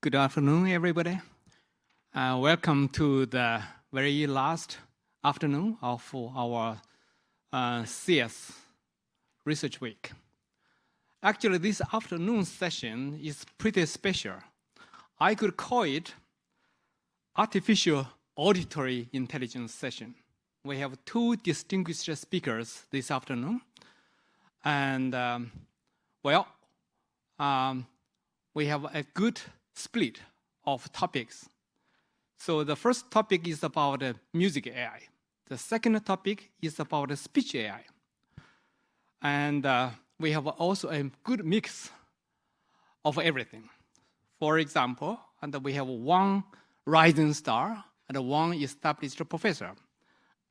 Good afternoon, everybody. Welcome to the very last afternoon of our CS Research Week. Actually, this afternoon session is pretty special. I could call it Artificial Auditory Intelligence session. We have two distinguished speakers this afternoon. And, we have a good split of topics. So the first topic is about music AI. The second topic is about speech AI. And we have also a good mix of everything. For example, and we have one rising star and one established professor.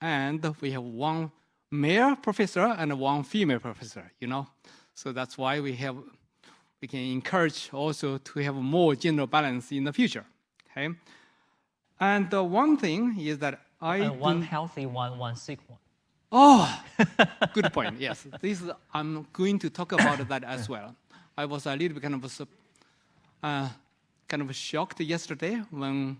And we have one male professor and one female professor, So that's why we can encourage also to have more general balance in the future, okay? And one thing is that one healthy one, one sick one. Oh, good point, yes. I'm going to talk about that as well. I was a little bit kind of shocked yesterday when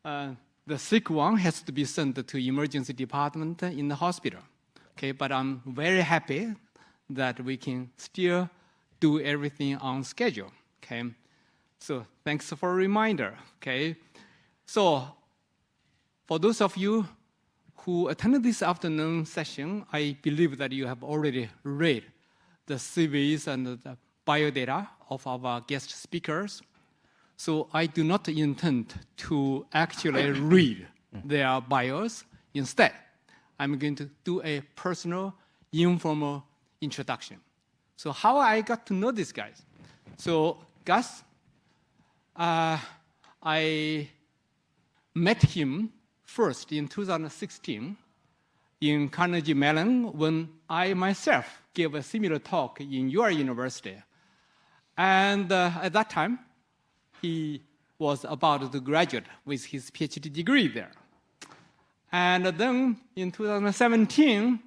the sick one has to be sent to emergency department in the hospital, okay? But I'm very happy that we can still do everything on schedule, okay? So thanks for a reminder, okay? So for those of you who attended this afternoon session, I believe that you have already read the CVs and the biodata of our guest speakers. So I do not intend to actually read their bios. Instead, I'm going to do a personal, informal introduction. So how I got to know these guys? So Gus, I met him first in 2016 in Carnegie Mellon when I myself gave a similar talk in your university. And at that time, he was about to graduate with his PhD degree there. And then in 2017,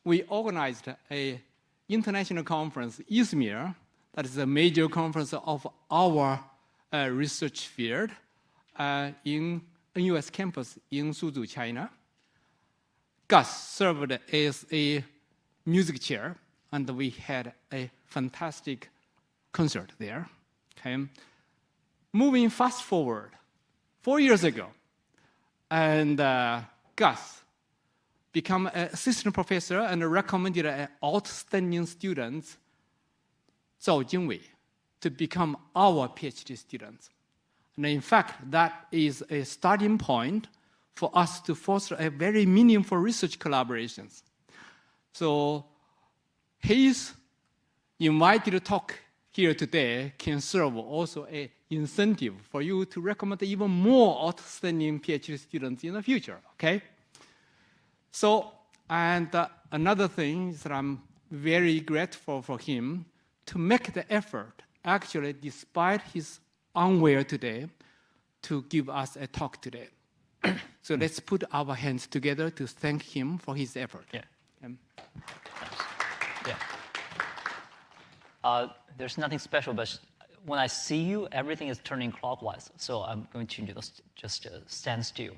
we organized an international conference, Izmir, that is a major conference of our research field in NUS campus in Suzhou, China. Gus served as a music chair, and we had a fantastic concert there. Okay. Moving fast forward, 4 years ago, and Gus become an assistant professor and recommended an outstanding student, Zhao Jingwei, to become our PhD student. And in fact, that is a starting point for us to foster a very meaningful research collaborations. So his invited talk here today can serve also an incentive for you to recommend even more outstanding PhD students in the future, okay? So, and another thing is that I'm very grateful for him to make the effort, actually, despite his unwell today, to give us a talk today. So let's put our hands together to thank him for his effort. Yeah. There's nothing special, but when I see you, everything is turning clockwise. So I'm going to just stand still,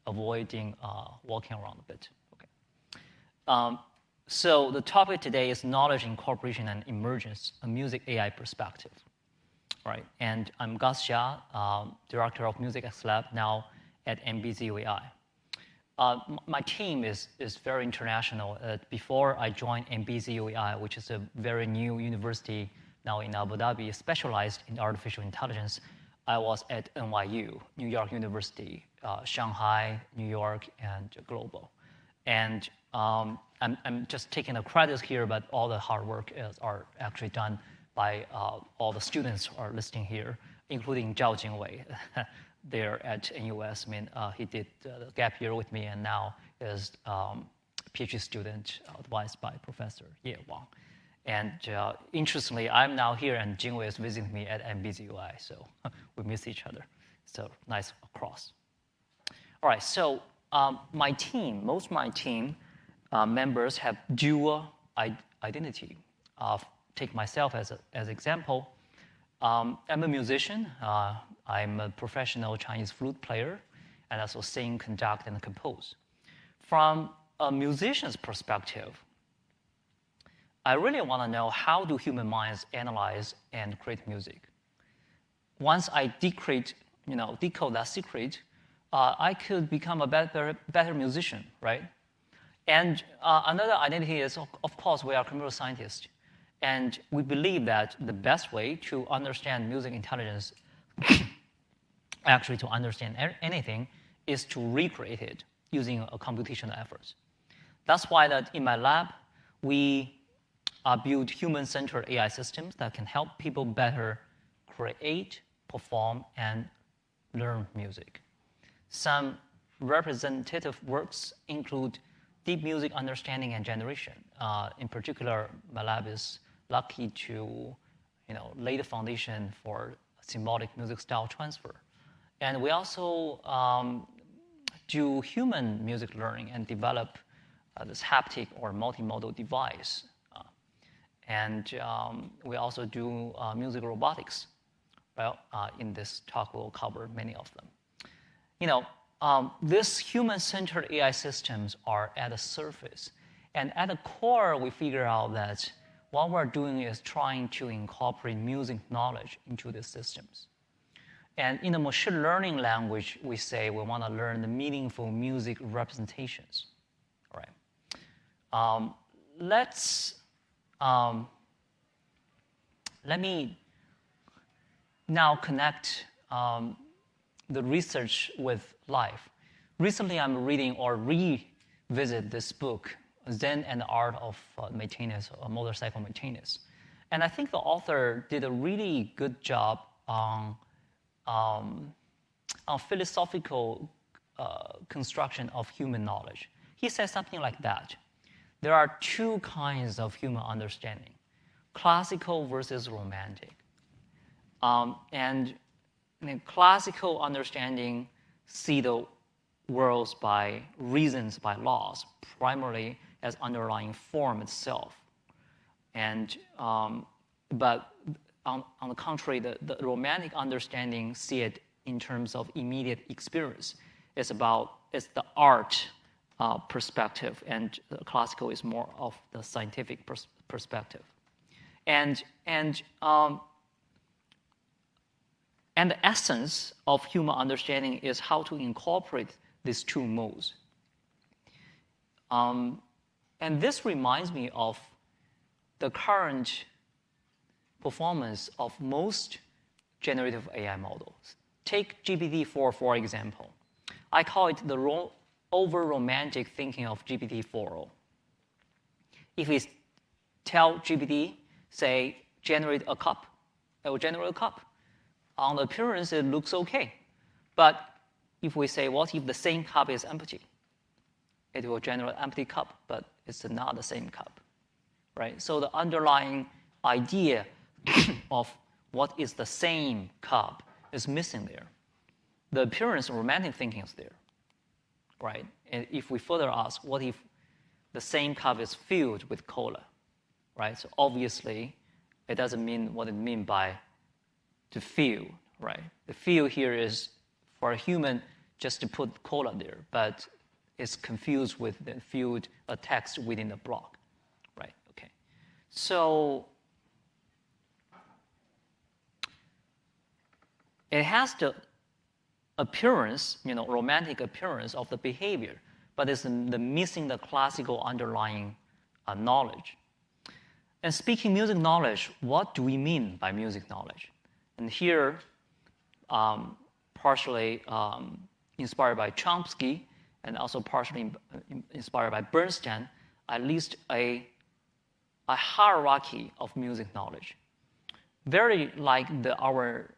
avoiding walking around a bit. So the topic today is knowledge incorporation and emergence, a music AI perspective, right? And I'm Gus Xia, director of Music X Lab now at MBZUAI. My team is very international. Before I joined MBZUAI, which is a very new university now in Abu Dhabi, specialized in artificial intelligence, I was at NYU, New York University, Shanghai, New York, and global. And I'm just taking the credits here, but all the hard work are actually done by all the students who are listening here, including Zhao Jingwei there at NUS. I mean, he did the gap year with me and now is a PhD student advised by Professor Ye Wang. And interestingly, I'm now here and Jingwei is visiting me at MBZUI, so we miss each other. So nice cross. All right, so most of my team members have dual identity. Take myself as example. I'm a musician. I'm a professional Chinese flute player, and also sing, conduct, and compose. From a musician's perspective, I really want to know how do human minds analyze and create music. Once I decode that secret, I could become a better musician, right? And another identity is, of course, we are computer scientists. And we believe that the best way to understand music intelligence, actually to understand anything, is to recreate it using a computational effort. That's why that in my lab, we build human-centered AI systems that can help people better create, perform, and learn music. Some representative works include deep music understanding and generation. In particular, my lab is lucky to lay the foundation for symbolic music style transfer. And we also do human music learning and develop this haptic or multimodal device. And we also do music robotics. Well, in this talk, we'll cover many of them. These human-centered AI systems are at the surface. And at the core, we figure out that what we're doing is trying to incorporate music knowledge into these systems. And in the machine learning language, we say we want to learn the meaningful music representations. All right. Let me now connect the research with life. Recently, I'm reading or revisit this book, Zen and the Art of Maintenance, or Motorcycle Maintenance. And I think the author did a really good job on philosophical construction of human knowledge. He says something like that. There are two kinds of human understanding, classical versus romantic. And classical understanding see the worlds by reasons, by laws, primarily as underlying form itself. And but on the contrary, the romantic understanding see it in terms of immediate experience. It's the art perspective, and the classical is more of the scientific perspective. And the essence of human understanding is how to incorporate these two modes. And this reminds me of the current performance of most generative AI models. Take GPT-4, for example. I call it the over-romantic thinking of GPT-4o. If we tell GPT, say, generate a cup, it will generate a cup. On the appearance, it looks okay. But if we say, what if the same cup is empty? It will generate an empty cup, but it's not the same cup, right? So the underlying idea of what is the same cup is missing there. The appearance of romantic thinking is there, right? And if we further ask, what if the same cup is filled with cola, right? So obviously, it doesn't mean what it means by to fill, right? The fill here is for a human just to put cola there, but it's confused with the filled a text within the block, right? Okay. So it has the appearance, romantic appearance of the behavior, but it's the missing the classical underlying knowledge. And speaking music knowledge, what do we mean by music knowledge? And here, partially inspired by Chomsky and also partially inspired by Bernstein, I list a hierarchy of music knowledge. Very like our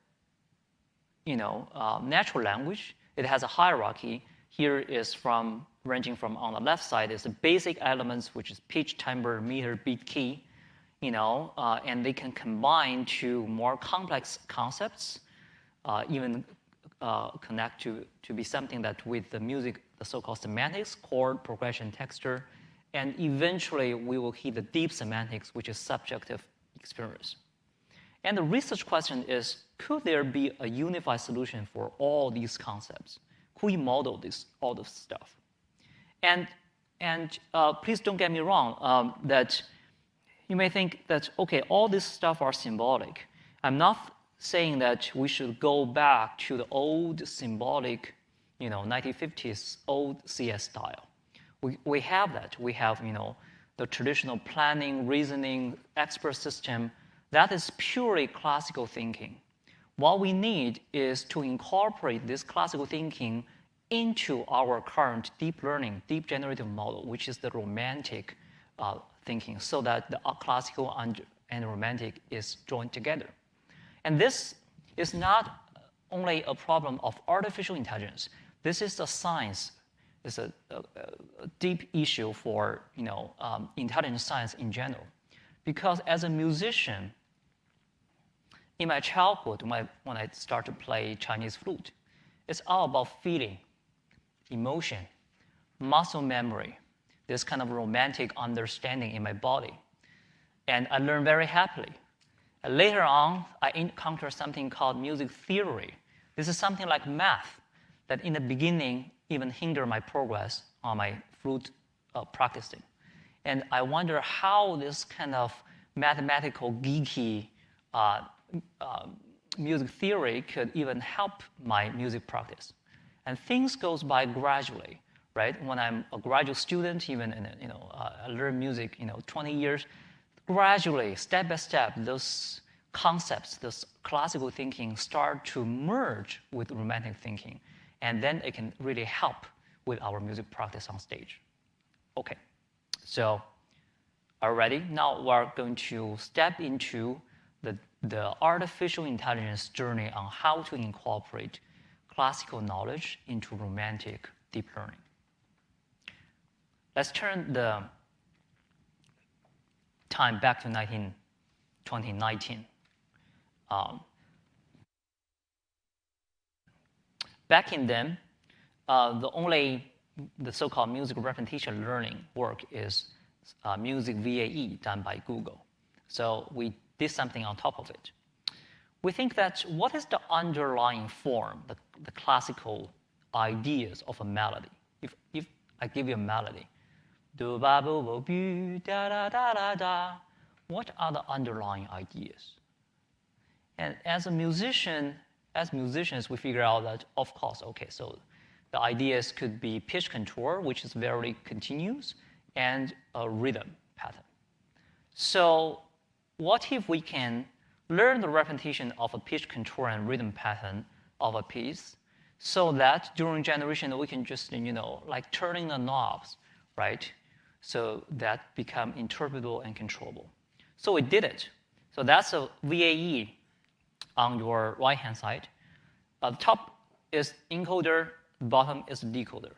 natural language, it has a hierarchy. Here is ranging from on the left side is the basic elements, which is pitch, timbre, meter, beat, key, and they can combine to more complex concepts, even connect to be something that with the music, the so-called semantics, chord, progression, texture, and eventually we will hit the deep semantics, which is subjective experience. And the research question is, could there be a unified solution for all these concepts? Could we model all this stuff? And please don't get me wrong, that you may think that, okay, all this stuff are symbolic. I'm not saying that we should go back to the old symbolic, 1950s old CS style. We have that. We have, the traditional planning, reasoning, expert system. That is purely classical thinking. What we need is to incorporate this classical thinking into our current deep learning, deep generative model, which is the romantic thinking, so that the classical and romantic is joined together. And this is not only a problem of artificial intelligence. This is a science. It's a deep issue for intelligence science in general. Because as a musician, in my childhood, when I started to play Chinese flute, it's all about feeling, emotion, muscle memory, this kind of romantic understanding in my body. And I learned very happily. Later on, I encountered something called music theory. This is something like math that in the beginning even hindered my progress on my flute practicing. And I wonder how this kind of mathematical, geeky music theory could even help my music practice. And things goes by gradually, right? When I'm a graduate student, even I learn music, 20 years, gradually, step by step, those concepts, this classical thinking start to merge with romantic thinking. And then it can really help with our music practice on stage. Okay, so are you ready? Now we're going to step into the artificial intelligence journey on how to incorporate classical knowledge into romantic deep learning. Let's turn the time back to 2019. Back in then, the so-called music repetition learning work is music VAE done by Google. So we did something on top of it. We think that what is the underlying form, the classical ideas of a melody? If I give you a melody, do ba bo bo bu da da da da da, what are the underlying ideas? And as musicians, we figure out that, of course, okay, so the ideas could be pitch contour, which is very continuous, and a rhythm pattern. So what if we can learn the repetition of a pitch contour and rhythm pattern of a piece so that during generation we can just, like turning the knobs, right? So that become interpretable and controllable. So we did it. So that's a VAE on your right-hand side. The top is encoder, the bottom is decoder.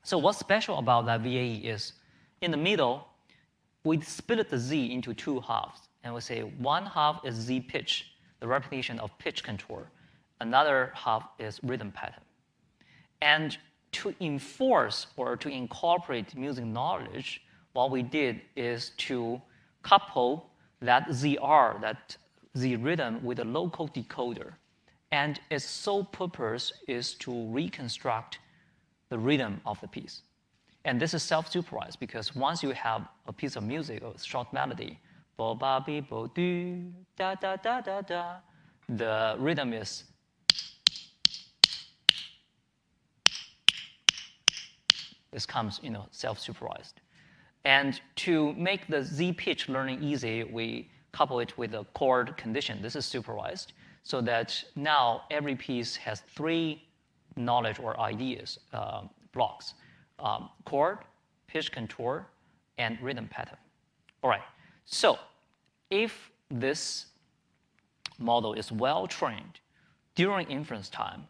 So what's special about that VAE is, in the middle, we split the Z into two halves. And we say one half is Z pitch, the repetition of pitch contour. Another half is rhythm pattern. And to enforce or to incorporate music knowledge, what we did is to couple that ZR, that Z rhythm, with a local decoder. And its sole purpose is to reconstruct the rhythm of the piece. And this is self-supervised because once you have a piece of music, a short melody, bo ba bi bo do da da da da da, the rhythm is this comes, self-supervised. And to make the Z pitch learning easy, we couple it with a chord condition. This is supervised, so that now every piece has three knowledge or ideas blocks: chord, pitch contour, and rhythm pattern. All right. So if this model is well trained during inference time,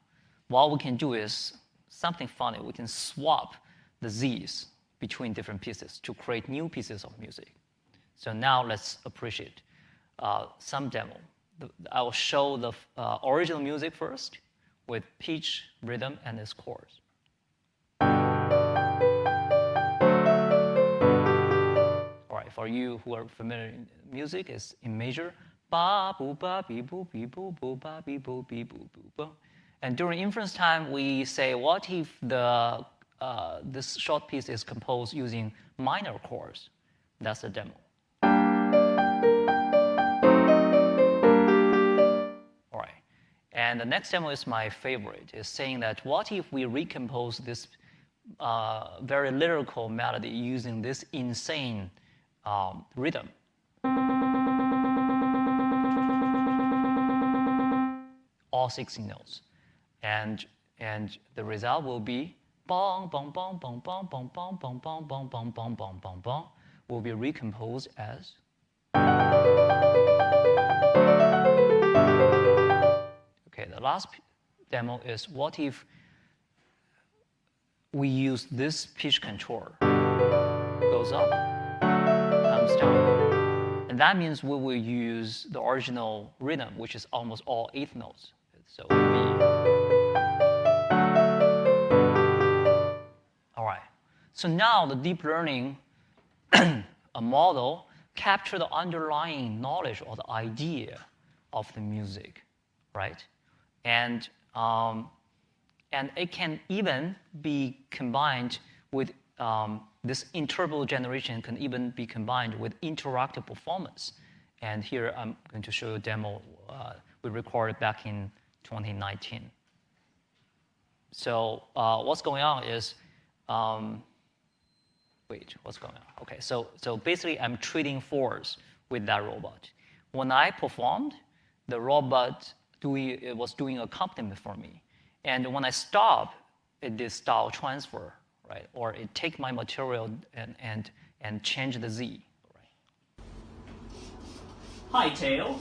what we can do is something funny. We can swap the Z's between different pieces to create new pieces of music. So now let's appreciate some demo. I will show the original music first with pitch, rhythm, and its chords. All right, for you who are familiar with music, it's in major, ba boo ba bee boo bee boo boo ba bee boo bee boo boo boo. And during inference time, we say, what if this short piece is composed using minor chords? That's the demo. All right. And the next demo is my favorite. It's saying that what if we recompose this very lyrical melody using this insane rhythm? All 16 notes. And the result will be bong bong bong bong bong bong bong bong bong bong bong bong bong bong bong, will be recomposed as. Okay, the last demo is what if we use this pitch controller, goes up, comes down, and that means we will use the original rhythm, which is almost all 8th notes. So it will be. All right. So now the deep learning a model capture the underlying knowledge or the idea of the music, right? And it can even be combined with this interval generation can even be combined with interactive performance. And here I'm going to show you a demo we recorded back in 2019. So what's going on is, wait, what's going on? Okay, so basically I'm trading fours with that robot. When I performed, the robot was doing accompaniment for me. And when I stop, it did style transfer, right? Or it take my material and change the Z, right? Hi, Tail.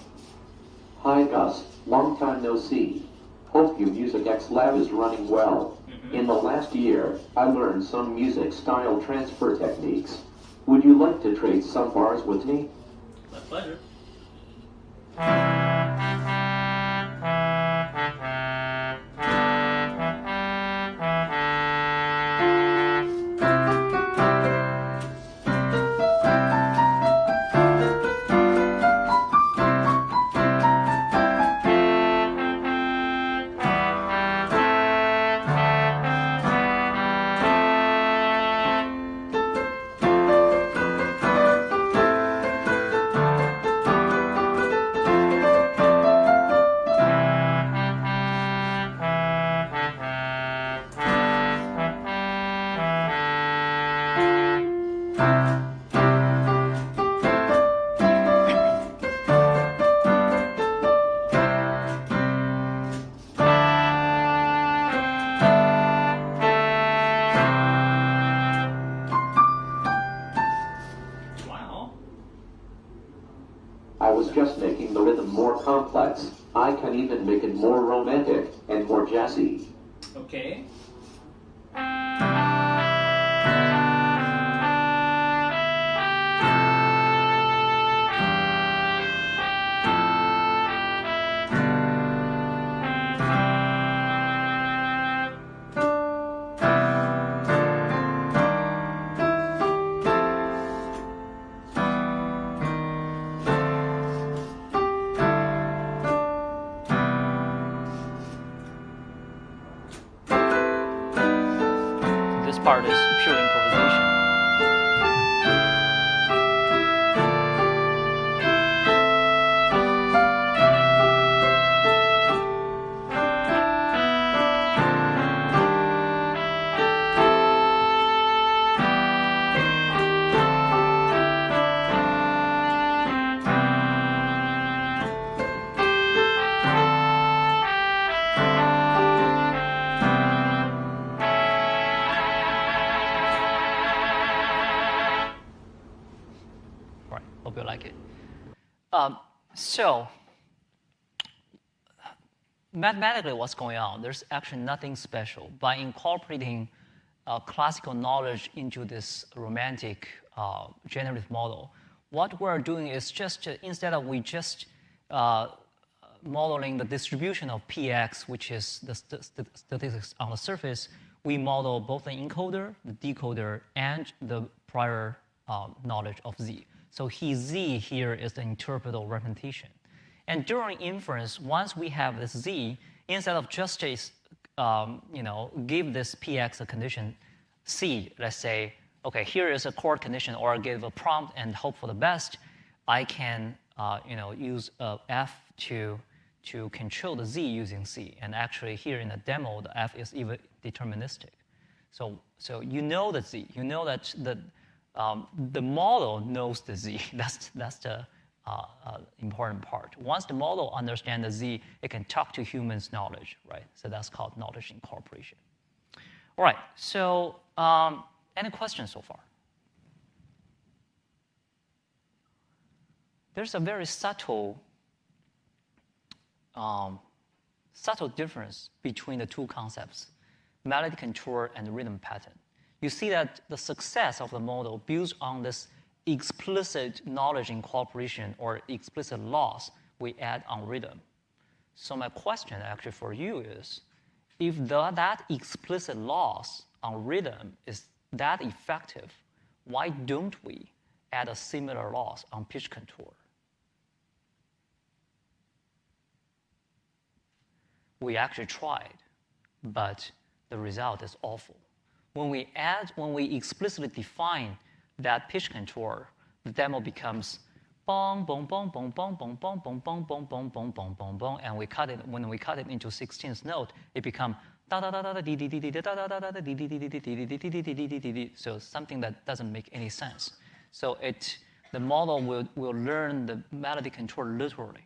Hi, Gus. Long time no see. Hope your Music X Lab is running well. In the last year, I learned some music style transfer techniques. Would you like to trade some bars with me? My pleasure. Just making the rhythm more complex. I can even make it more romantic and more jazzy. Okay. Part is pure improvisation. Hope you like it. So, mathematically, what's going on? There's actually nothing special. By incorporating classical knowledge into this romantic generative model, what we're doing is just instead of we just modeling the distribution of px, which is the statistics on the surface, we model both the encoder, the decoder, and the prior knowledge of z. So Z here is the interpretable representation. And during inference, once we have this z, instead of just give this px a condition c, let's say, okay, here is a chord condition, or give a prompt and hope for the best, I can use f to control the z using c. And actually here in the demo, the f is even deterministic. So you know the z. You know that the model knows the z. That's the important part. Once the model understands the z, it can talk to humans' knowledge, right? So that's called knowledge incorporation. All right. So any questions so far? There's a very subtle difference between the two concepts, melody control and rhythm pattern. You see that the success of the model builds on this explicit knowledge incorporation or explicit loss we add on rhythm. So my question actually for you is, if that explicit loss on rhythm is that effective, why don't we add a similar loss on pitch contour? We actually tried, but the result is awful. When we explicitly define that pitch contour, the demo becomes bong bong bong bong bong bong bong bong bong bong bong bong bong bong bong, and when we cut it into 16th note, it becomes da da da da da di di di di da da da da da di di di di di di di di di di di. So something that doesn't make any sense. So the model will learn the melody control literally,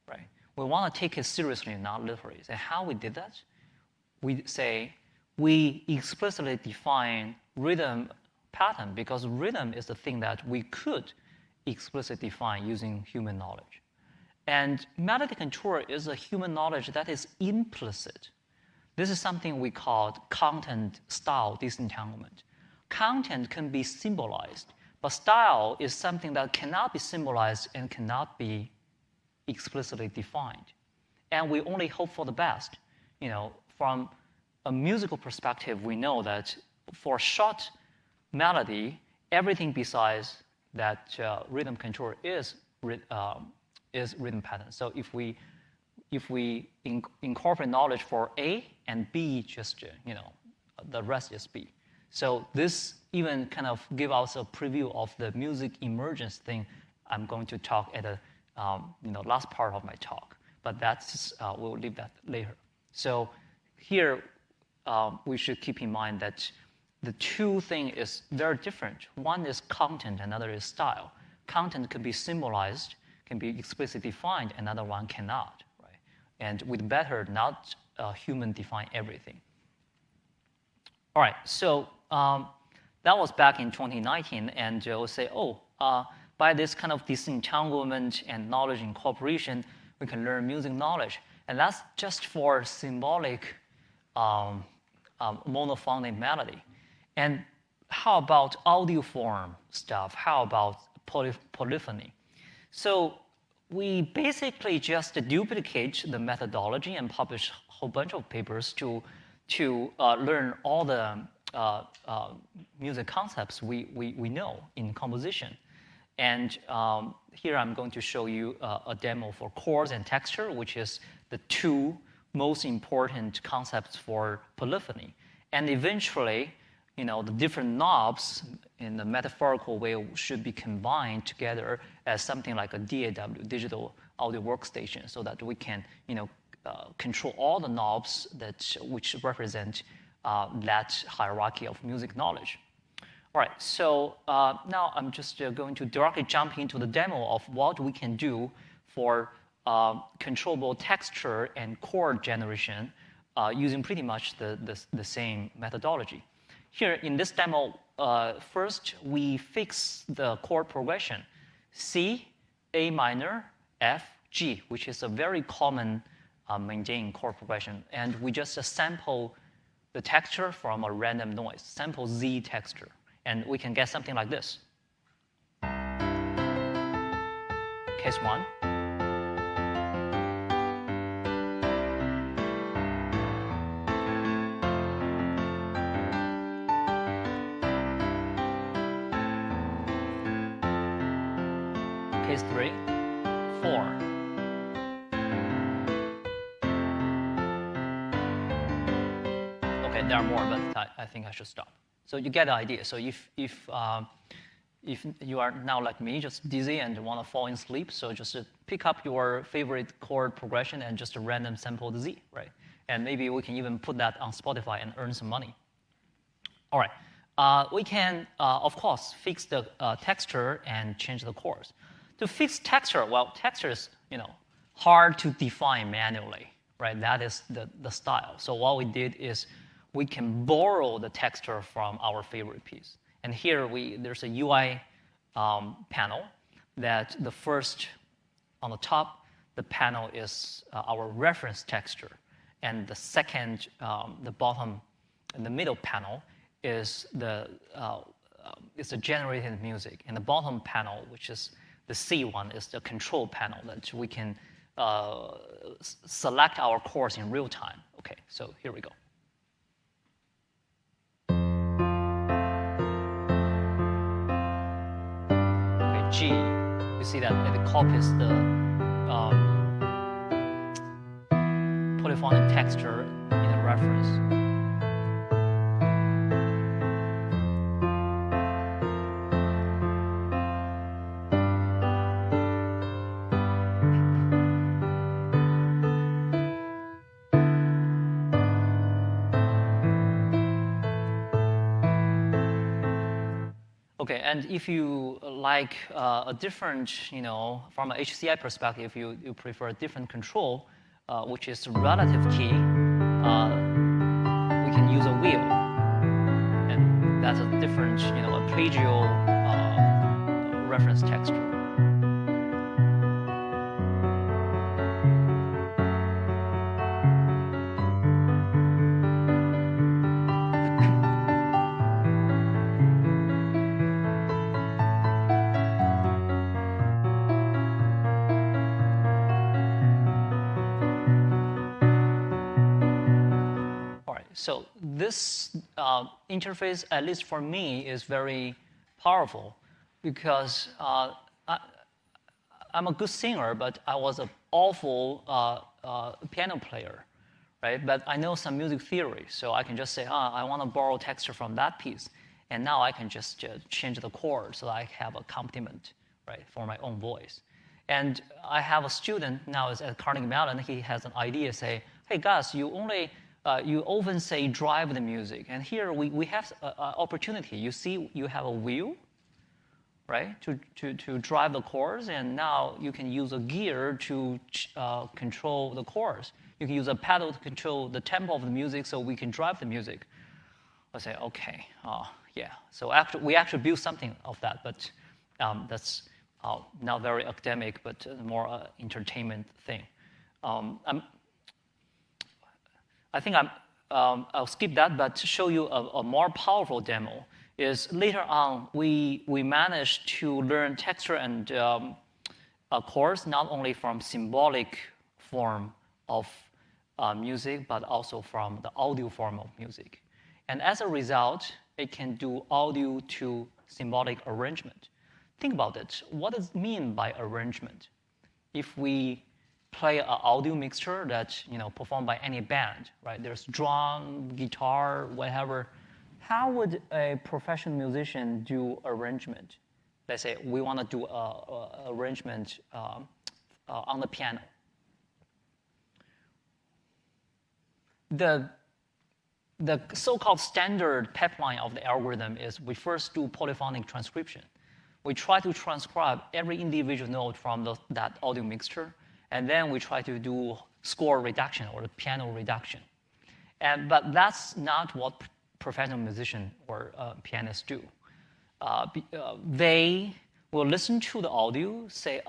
right? We want to take it seriously, not literally. And how we did that? We say we explicitly define rhythm pattern because rhythm is the thing that we could explicitly define using human knowledge. And melody control is a human knowledge that is implicit. This is something we call content-style disentanglement. Content can be symbolized, but style is something that cannot be symbolized and cannot be explicitly defined. And we only hope for the best. From a musical perspective, we know that for short melody, everything besides that rhythm control is rhythm pattern. So if we incorporate knowledge for A and B, just the rest is B. So this even kind of give us a preview of the music emergence thing I'm going to talk at the last part of my talk. But we'll leave that later. So here we should keep in mind that the two things is very different. One is content, another is style. Content can be symbolized, can be explicitly defined, another one cannot, right? And with better, not human define everything. All right, so that was back in 2019, and we'll say, by this kind of disentanglement and knowledge incorporation, we can learn music knowledge. And that's just for symbolic monophonic melody. And how about audio form stuff? How about polyphony? So we basically just duplicate the methodology and publish a whole bunch of papers to learn all the music concepts we know in composition. And here I'm going to show you a demo for chords and texture, which is the two most important concepts for polyphony. And eventually, the different knobs in the metaphorical way should be combined together as something like a DAW, digital audio workstation, so that we can, control all the knobs which represent that hierarchy of music knowledge. All right, so now I'm just going to directly jump into the demo of what we can do for controllable texture and chord generation using pretty much the same methodology. Here in this demo, first we fix the chord progression, C, A minor, F, G, which is a very common maintained chord progression. And we just sample the texture from a random noise, sample Z texture. And we can get something like this. Case 1. Case 3, chord. Okay, there are more, but I think I should stop. So you get the idea. So if you are now like me, just dizzy and want to fall in sleep, so just pick up your favorite chord progression and just random sample the Z, right? And maybe we can even put that on Spotify and earn some money. All right. We can, of course, fix the texture and change the chords. To fix texture, well, texture is hard to define manually, right? That is the style. So what we did is we can borrow the texture from our favorite piece. And here there's a UI panel that the first on the top, the panel is our reference texture, and the second, the bottom, and the middle panel is the generated music, and the bottom panel, which is the C one, is the control panel that we can select our chords in real time. Okay, so here we go. Okay, G, you see that it copies the polyphonic texture in the reference. Okay, and if you like a different, from an HCI perspective, you prefer a different control, which is relative key, we can use a wheel. And that's a different, arpeggial reference texture. So this interface, at least for me, is very powerful because I'm a good singer, but I was an awful piano player, right? But I know some music theory, so I can just say, I want to borrow texture from that piece, and now I can just change the chord so I have a accompaniment, right, for my own voice. And I have a student now is at Carnegie Mellon. He has an idea, say, hey, Gus, you often say drive the music, and here we have an opportunity. You see, you have a wheel, right, to drive the chords, and now you can use a gear to control the chords. You can use a pedal to control the tempo of the music, so we can drive the music. I say, okay, yeah. So we actually built something of that, but that's not very academic, but more entertainment thing. I think I'll skip that, but to show you a more powerful demo is later on we managed to learn texture and chords not only from symbolic form of music, but also from the audio form of music. And as a result, it can do audio to symbolic arrangement. Think about it. What does it mean by arrangement? If we play an audio mixture that's performed by any band, right? There's drum, guitar, whatever. How would a professional musician do arrangement? Let's say we want to do arrangement on the piano. The so-called standard pipeline of the algorithm is we first do polyphonic transcription. We try to transcribe every individual note from that audio mixture, and then we try to do score reduction or the piano reduction. But that's not what professional musicians or pianists do. They will listen to the audio, say,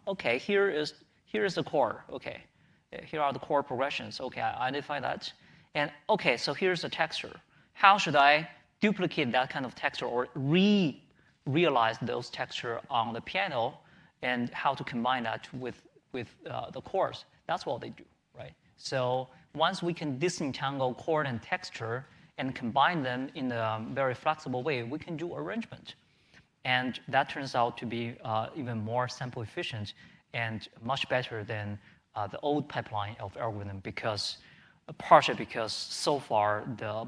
okay, here is the chord. Okay, here are the chord progressions. Okay, I identify that. And okay, so here's the texture. How should I duplicate that kind of texture or realize those texture on the piano, and how to combine that with the chords? That's what they do, right? So once we can disentangle chord and texture and combine them in a very flexible way, we can do arrangement. And that turns out to be even more sample efficient and much better than the old pipeline of algorithm because, partially because so far the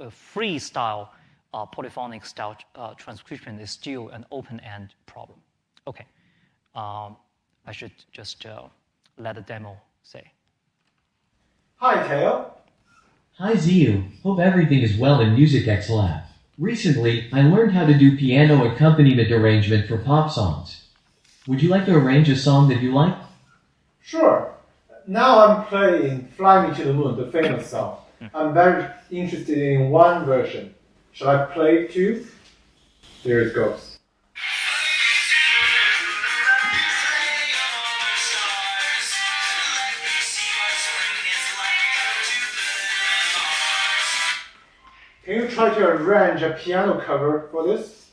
freestyle polyphonic style transcription is still an open-end problem. Okay, I should just let the demo say. Hi, Teo. Hi Ziyu, hope everything is well in MusicX Lab. Recently, I learned how to do piano accompaniment arrangement for pop songs. Would you like to arrange a song that you like? Sure. Now I'm playing Fly Me to the Moon, the famous song. I'm very interested in one version. Shall I play it too? There it goes. Can you try to arrange a piano cover for this?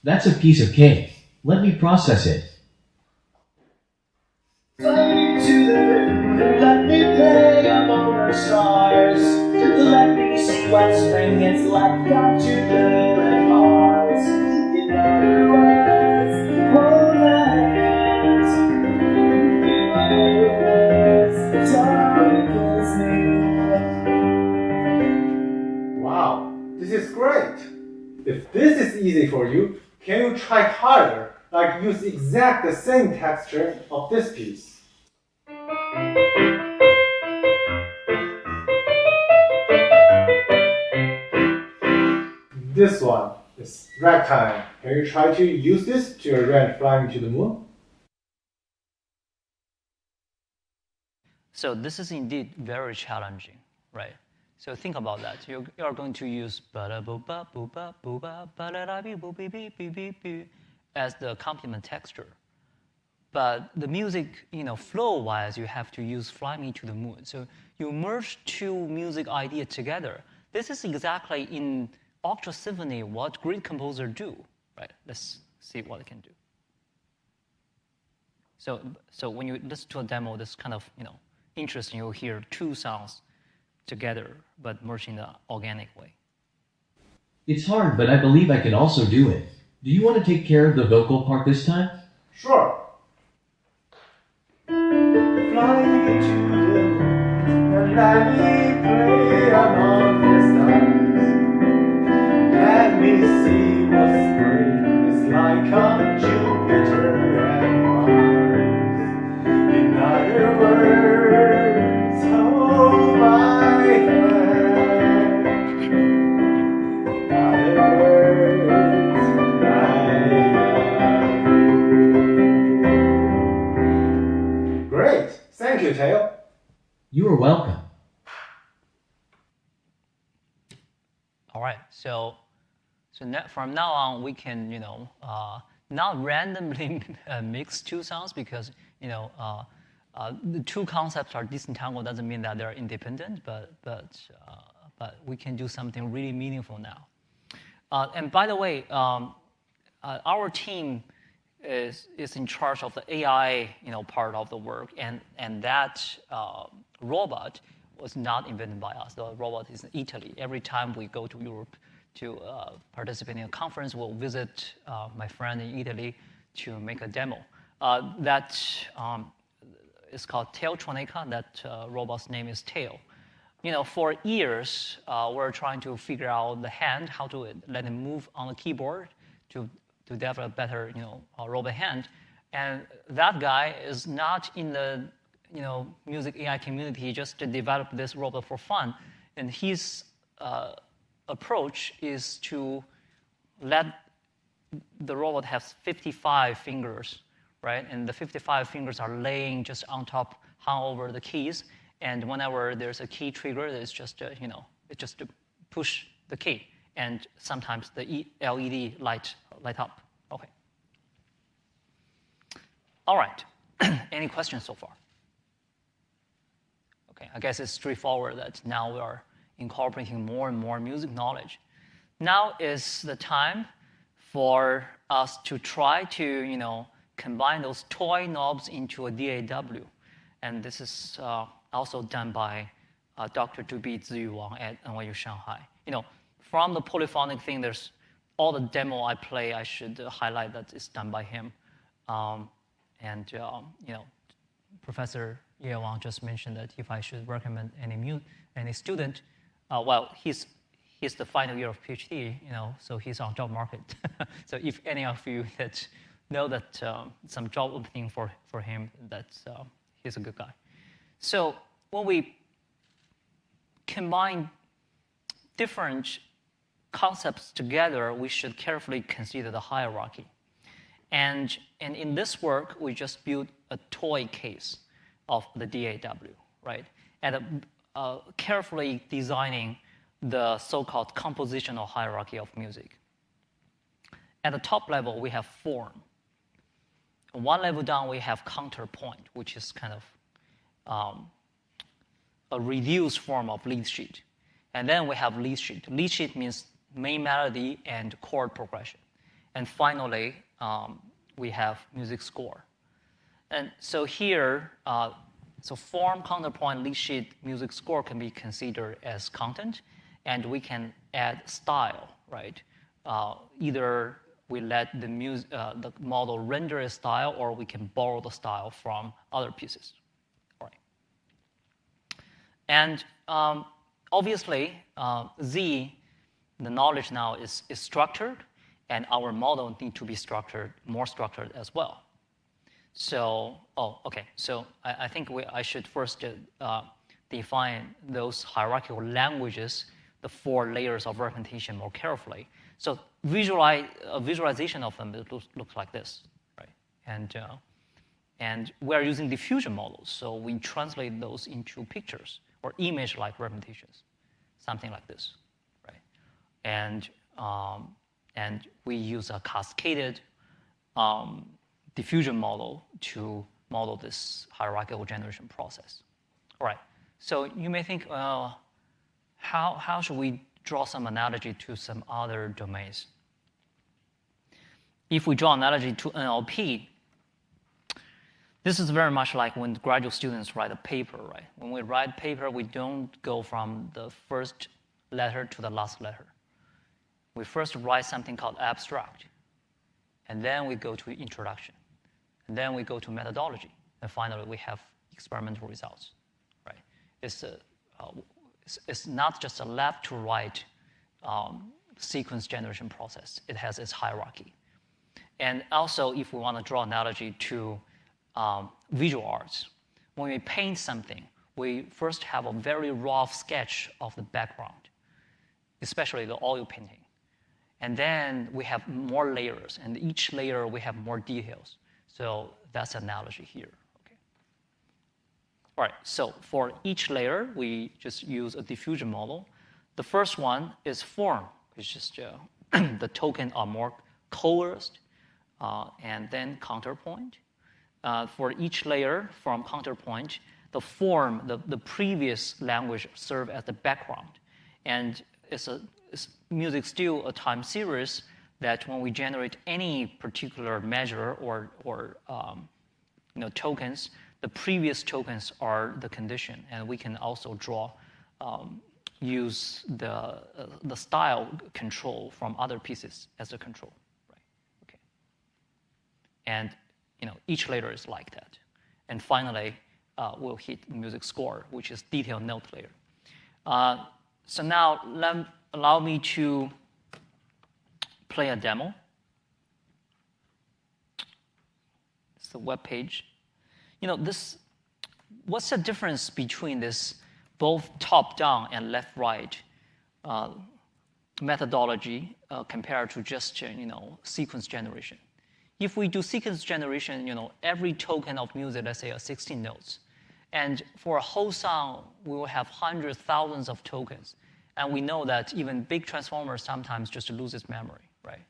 That's a piece of cake. Let me process it. Fly me to the moon and let me play among the stars. Let me see what spring is like down to blue and Mars. In other words, hold my hands. In other words, don't kiss me. Wow, this is great. If this is easy for you, can you try harder, like use exact the same texture of this piece? This one is ragtime. Can you try to use this to arrange Flying to the Moon? So this is indeed very challenging, right? So think about that. You are going to use as the complement texture. But the music, flow-wise, you have to use Fly Me to the Moon. So you merge two music ideas together. This is exactly in Octa Symphony what great composers do, right? Let's see what it can do. So when you listen to a demo, this kind of, interesting. You'll hear two sounds together, but merged in an organic way. It's hard, but I believe I can also do it. Do you want to take care of the vocal part this time? Sure. Fly me to the moon and let me play among the stars. Let me see what spring is like on Jupiter and Mars. In other words, hold my hand. In other words, I love you. Great. Thank you, Teo. You are welcome. All right. So from now on, we can, not randomly mix two sounds because, the two concepts are disentangled. Doesn't mean that they're independent, but we can do something really meaningful now. And by the way, our team is in charge of the AI, part of the work, and that robot was not invented by us. The robot is in Italy. Every time we go to Europe to participate in a conference, we'll visit my friend in Italy to make a demo. That is called Tailtronica. That robot's name is Tail. For years, we're trying to figure out the hand, how to let it move on the keyboard to develop better, robot hand. And that guy is not in the, music AI community. He just developed this robot for fun. And his approach is to let the robot have 55 fingers, right? And the 55 fingers are laying just on top, hung over the keys. And whenever there's a key trigger, it's just, it's just to push the key. And sometimes the LED light up. Okay. All right. Any questions so far? Okay, I guess it's straightforward that now we are incorporating more and more music knowledge. Now is the time for us to try to, combine those toy knobs into a DAW. And this is also done by Dr. Dubi Ziyu Wang at NYU Shanghai. From the polyphonic thing, there's all the demo I play, I should highlight that it's done by him. Professor Ye Wang just mentioned that if I should recommend any student, well, he's the final year of PhD, so he's on job market. So if any of you that know that some job opening for him, that's he's a good guy. So when we combine different concepts together, we should carefully consider the hierarchy. And in this work, we just built a toy case of the DAW, right? And carefully designing the so-called compositional hierarchy of music. At the top level, we have form. One level down, we have counterpoint, which is kind of a reduced form of lead sheet. And then we have lead sheet. Lead sheet means main melody and chord progression. And finally, we have music score. And so here, so form, counterpoint, lead sheet, music score can be considered as content, and we can add style, right? Either we let the model render a style, or we can borrow the style from other pieces. All right. And obviously, Z, the knowledge now is structured, and our model need to be more structured as well. So, okay. So I think I should first define those hierarchical languages, the 4 layers of representation, more carefully. So visualization of them looks like this, right? And we're using diffusion models, so we translate those into pictures or image-like representations, something like this, right? And we use a cascaded diffusion model to model this hierarchical generation process. All right. So you may think, how should we draw some analogy to some other domains? If we draw analogy to NLP, this is very much like when graduate students write a paper, right? When we write paper, we don't go from the first letter to the last letter. We first write something called abstract, and then we go to introduction, and then we go to methodology, and finally we have experimental results, right? It's not just a left to right sequence generation process. It has its hierarchy. And also, if we want to draw analogy to visual arts, when we paint something, we first have a very rough sketch of the background, especially the oil painting. And then we have more layers, and each layer we have more details. So that's an analogy here. Okay. All right, so for each layer, we just use a diffusion model. The first one is form, which is just the tokens are more coerced, and then counterpoint. For each layer from counterpoint, the form, the previous language serve as the background. And it's music still a time series that when we generate any particular measure or tokens, the previous tokens are the condition, and we can also use the style control from other pieces as a control, right? Okay. And each layer is like that. And finally, we'll hit the music score, which is detailed note layer. So now allow me to play a demo. It's the web page. What's the difference between this both top-down and left-right methodology compared to just sequence generation? If we do sequence generation, every token of music, let's say 16 notes. And for a whole song, we will have hundreds, thousands of tokens. And we know that even big transformers sometimes just lose its memory, right?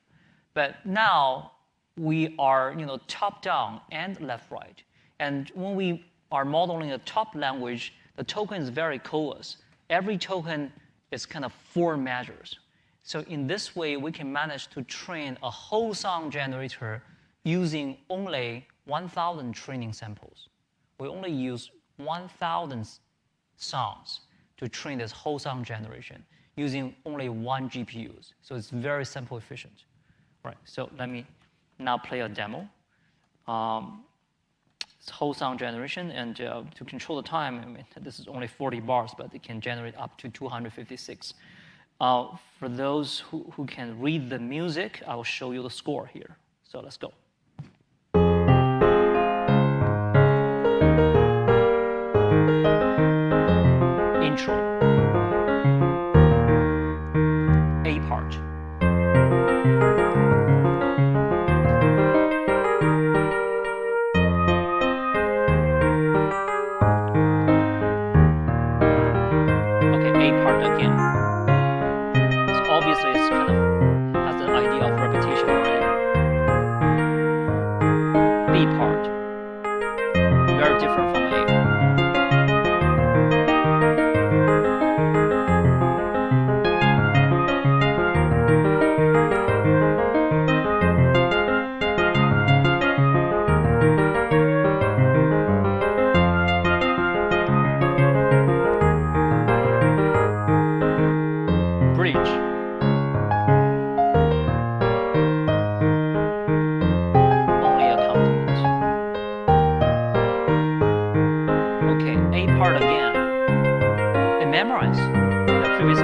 But now we are top-down and left-right. And when we are modeling a top language, the token is very coarse. Every token is kind of 4 measures. So in this way, we can manage to train a whole song generator using only 1,000 training samples. We only use 1,000 songs to train this whole song generation using only 1 GPUs. So it's very simple, efficient. Right, so let me now play a demo. it's whole sound generation, and to control the time, I mean, this is only 40 bars, but it can generate up to 256. For those who can read the music, I will show you the score here. So let's go. Intro. A part. Okay, A part again. So obviously it's kind of has the idea of repetition already. B part. Very different from A. Memorize the previous A.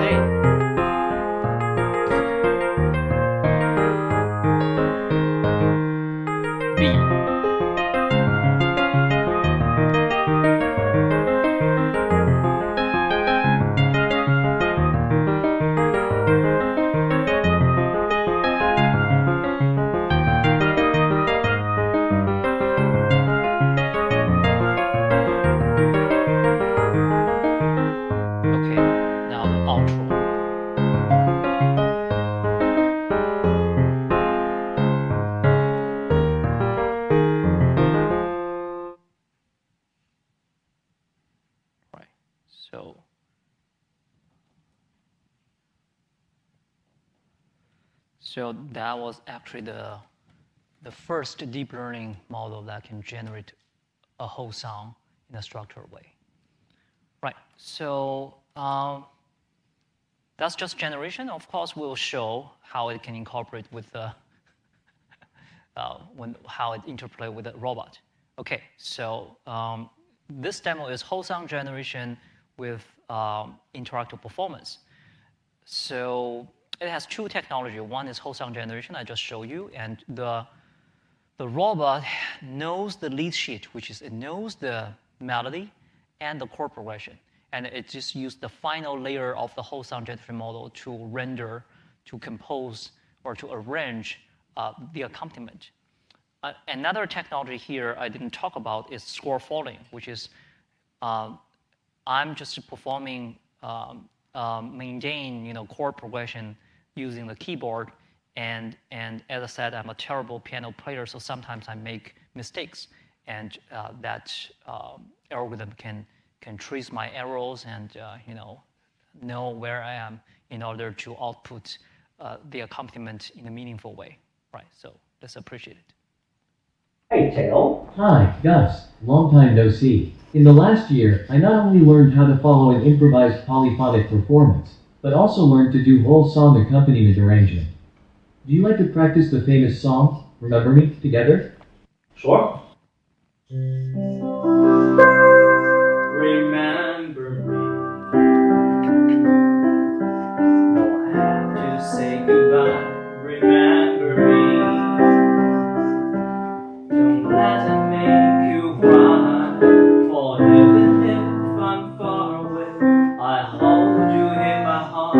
B. So that was actually the first deep learning model that can generate a whole song in a structured way. Right, so that's just generation. Of course, we'll show how it can incorporate with the, how it interplay with the robot. Okay, so this demo is whole song generation with interactive performance. So it has two technology. One is whole sound generation, I just showed you, and the robot knows the lead sheet, which is it knows the melody and the chord progression, and it just used the final layer of the whole sound generation model to render, to compose, or to arrange the accompaniment. Another technology here I didn't talk about is score following, which is I'm just performing maintain chord progression using the keyboard, and as I said, I'm a terrible piano player, so sometimes I make mistakes, and that algorithm can trace my errors and know where I am in order to output the accompaniment in a meaningful way. Right, so let's appreciate it. Hey, Tail. Hi, Gus. Long time no see. In the last year, I not only learned how to follow an improvised polyphonic performance, but also learned to do whole song accompaniment arrangement. Do you like to practice the famous song, Remember Me, together? Sure. Remember me. No, I have to say goodbye. Remember me. Don't let it make you cry. For even if I'm far away, I hold you in my heart.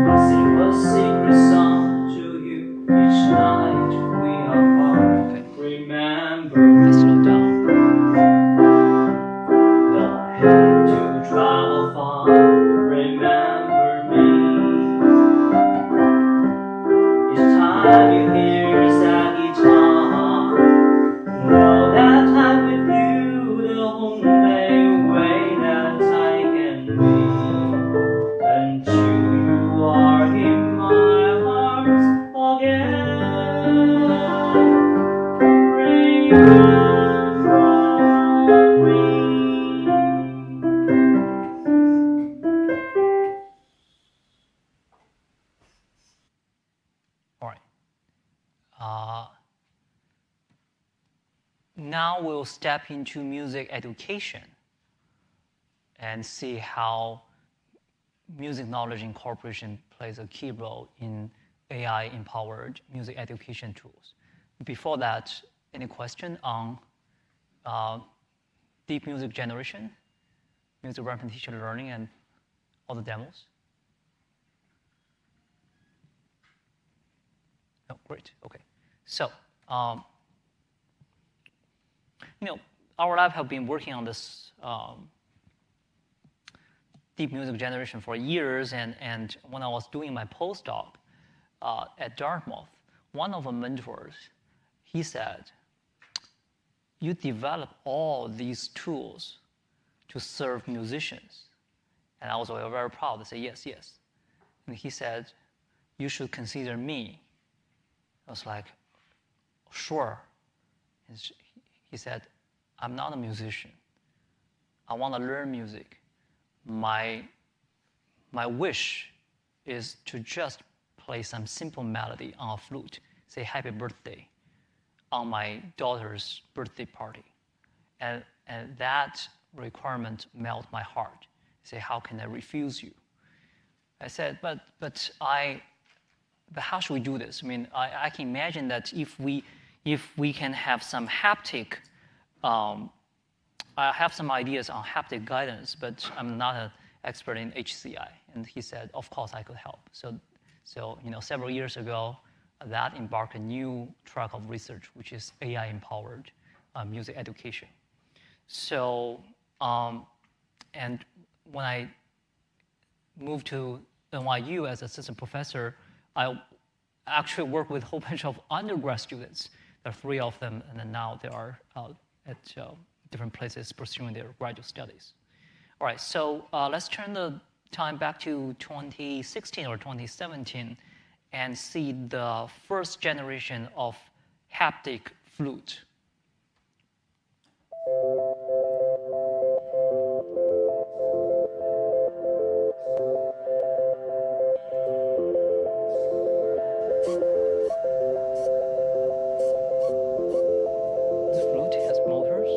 I sing a secret song to you each night we are apart. Remember step into music education and see how music knowledge incorporation plays a key role in AI-empowered music education tools. Before that, any question on deep music generation, music repetition learning, and all the demos? Oh, great. Okay. So, our lab have been working on this deep music generation for years, and when I was doing my postdoc at Dartmouth, one of the mentors, he said, you develop all these tools to serve musicians. And I was very proud to say, yes, yes. And he said, you should consider me. I was like, sure. And he said, I'm not a musician. I want to learn music. My wish is to just play some simple melody on a flute, say happy birthday, on my daughter's birthday party. And that requirement melted my heart. Say, how can I refuse you? I said, but how should we do this? I mean, I can imagine that if we can have some haptic, I have some ideas on haptic guidance, but I'm not an expert in HCI. And he said, of course I could help. So several years ago, that embarked a new track of research, which is AI-empowered music education. So, and when I moved to NYU as assistant professor, I actually worked with a whole bunch of undergrad students. There are 3 of them, and then now they are at different places pursuing their graduate studies. All right, so let's turn the time back to 2016 or 2017 and see the first generation of haptic flute. This flute has motors.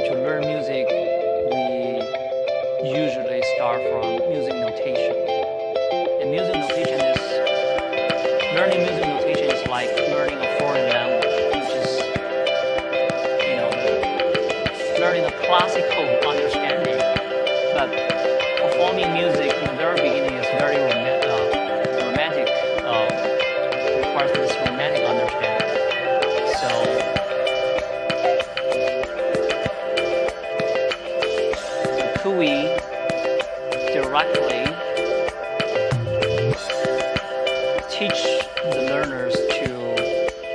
To learn music, we usually start from music notation. And music notation is, learning music notation is like learning a foreign language, which is, learning a classical understanding. But performing music in the very beginning is very romantic, requires this romantic understanding. Could we directly teach the learners to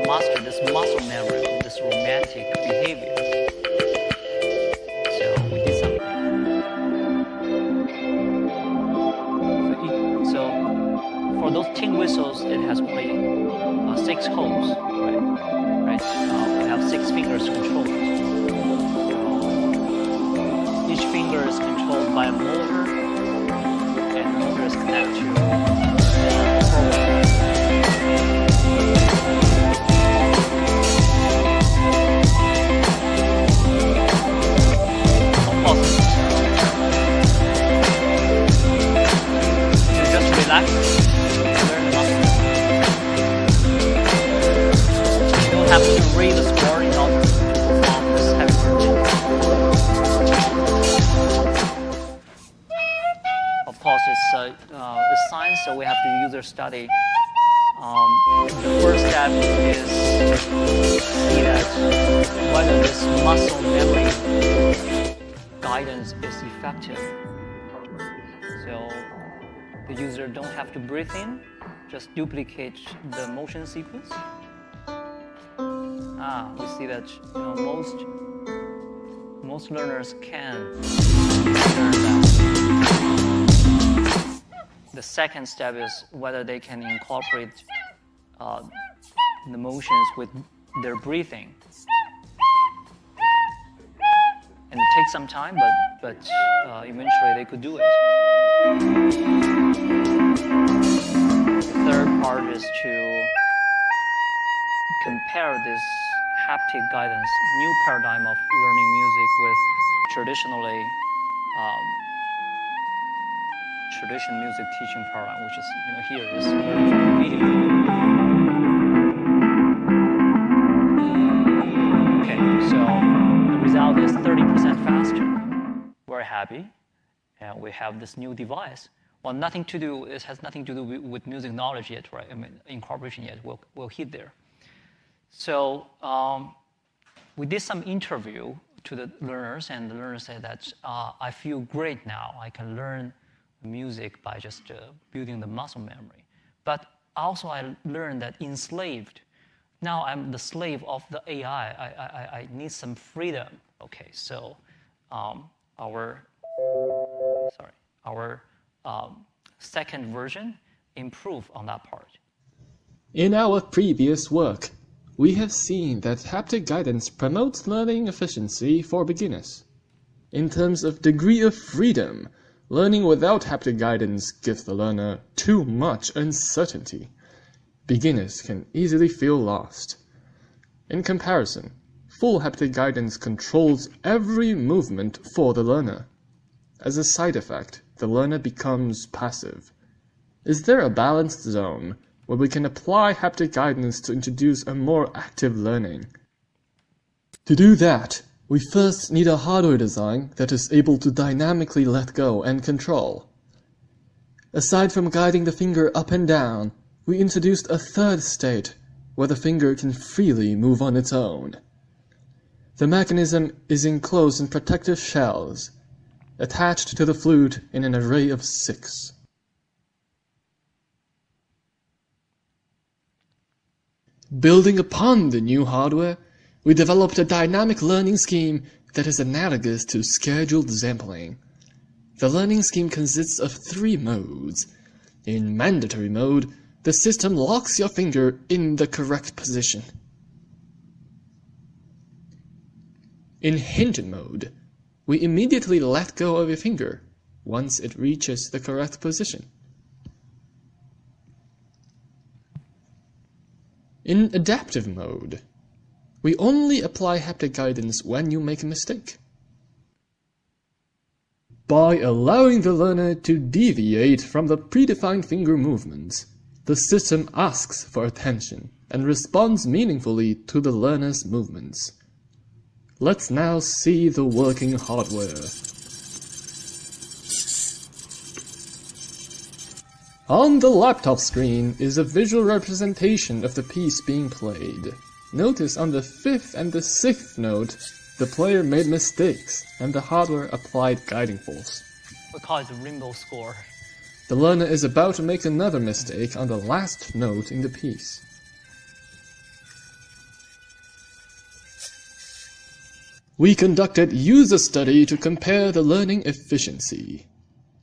master this muscle memory of this romantic behavior? So we did something. So for those tin whistles, it has only 6 holes, right? We have 6 fingers to control it. Each finger is controlled by a motor, and the motor is connected to the program. Of course, you just relax, learn the muscle. You don't have to read the score in order to perform this heavy virtue. Of course, it's science, so we have to user study. The first step is to see that whether this muscle memory guidance is effective. So the user don't have to breathe in, just duplicate the motion sequence. We see that most learners can learn that. The second step is whether they can incorporate the motions with their breathing. And it takes some time, but eventually they could do it. The third part is to compare this haptic guidance, new paradigm of learning music with traditional music teaching paradigm, which is, here is learning from video. Okay, so the result is 30% faster. We're happy, and we have this new device. Well, it has nothing to do with music knowledge yet, right? I mean, incorporation yet. We'll hit there. So we did some interview to the learners, and the learners said that I feel great now. I can learn music by just building the muscle memory. But also I learned that enslaved. Now I'm the slave of the AI. I need some freedom. Okay, so our second version improved on that part. In our previous work, we have seen that haptic guidance promotes learning efficiency for beginners. In terms of degree of freedom, learning without haptic guidance gives the learner too much uncertainty. Beginners can easily feel lost. In comparison, full haptic guidance controls every movement for the learner. As a side effect, the learner becomes passive. Is there a balanced zone where we can apply haptic guidance to introduce a more active learning? To do that, we first need a hardware design that is able to dynamically let go and control. Aside from guiding the finger up and down, we introduced a third state where the finger can freely move on its own. The mechanism is enclosed in protective shells, attached to the flute in an array of 6. Building upon the new hardware, we developed a dynamic learning scheme that is analogous to scheduled sampling. The learning scheme consists of 3 modes. In mandatory mode, the system locks your finger in the correct position. In hinted mode, we immediately let go of your finger once it reaches the correct position. In adaptive mode, we only apply haptic guidance when you make a mistake. By allowing the learner to deviate from the predefined finger movements, the system asks for attention and responds meaningfully to the learner's movements. Let's now see the working hardware. On the laptop screen is a visual representation of the piece being played. Notice on the 5th and the 6th note, the player made mistakes and the hardware applied guiding force. We call it the rainbow score. The learner is about to make another mistake on the last note in the piece. We conducted user study to compare the learning efficiency.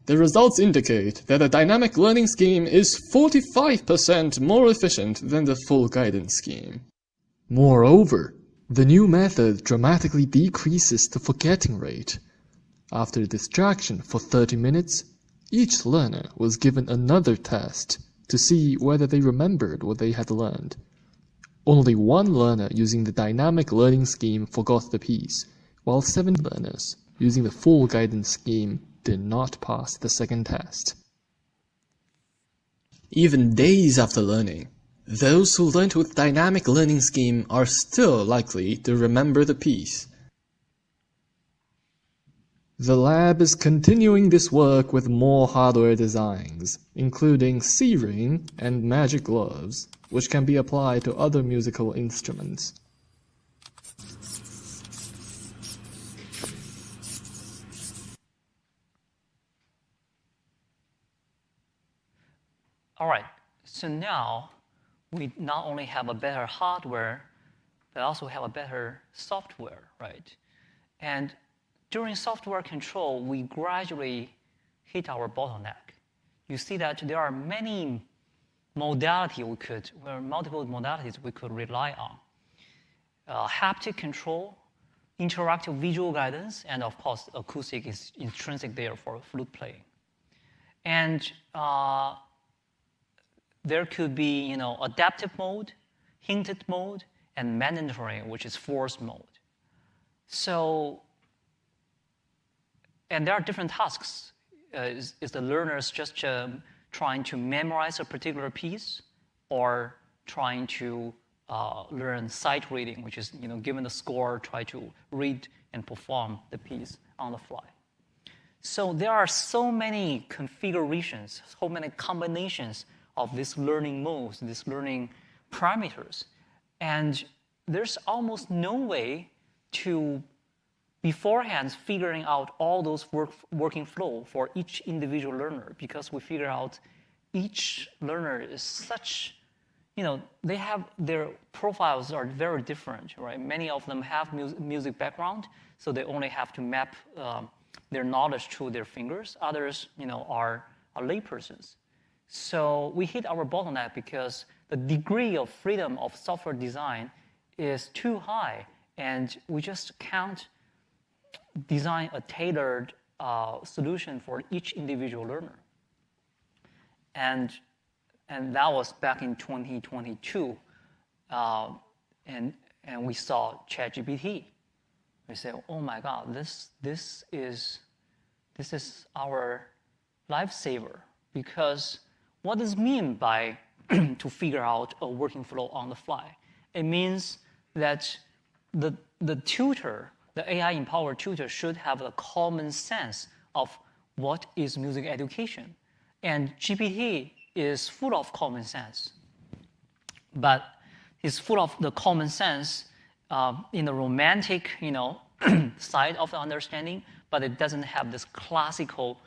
The results indicate that a dynamic learning scheme is 45% more efficient than the full guidance scheme. Moreover, the new method dramatically decreases the forgetting rate. After distraction for 30 minutes, each learner was given another test to see whether they remembered what they had learned. Only 1 learner using the dynamic learning scheme forgot the piece, while 7 learners using the full guidance scheme did not pass the second test. Even days after learning, those who learned with dynamic learning scheme are still likely to remember the piece. The lab is continuing this work with more hardware designs, including C-ring and magic gloves, which can be applied to other musical instruments. All right, so now we not only have a better hardware, but also have a better software, right? And during software control, we gradually hit our bottleneck. You see that there are multiple modalities we could rely on. haptic control, interactive visual guidance, and of course, acoustic is intrinsic there for flute playing. And there could be, adaptive mode, hinted mode, and mandatory, which is forced mode. So, and there are different tasks. Is the learners just trying to memorize a particular piece, or trying to learn sight reading, which is, given the score, try to read and perform the piece on the fly. So there are so many configurations, so many combinations of these learning modes, these learning parameters. And there's almost no way to beforehand figuring out all those working flow for each individual learner, because we figure out each learner is such, they have, their profiles are very different, right? Many of them have music background, so they only have to map their knowledge to their fingers. Others, are laypersons. So we hit our bottleneck because the degree of freedom of software design is too high, and we just can't design a tailored solution for each individual learner. And that was back in 2022, and we saw ChatGPT. We said, oh my God, this is our lifesaver, because what does it mean by to figure out a working flow on the fly? It means that the tutor, the AI-empowered tutor, should have a common sense of what is music education. And GPT is full of common sense, but it's full of the common sense in the romantic, side of the understanding, but it doesn't have this classical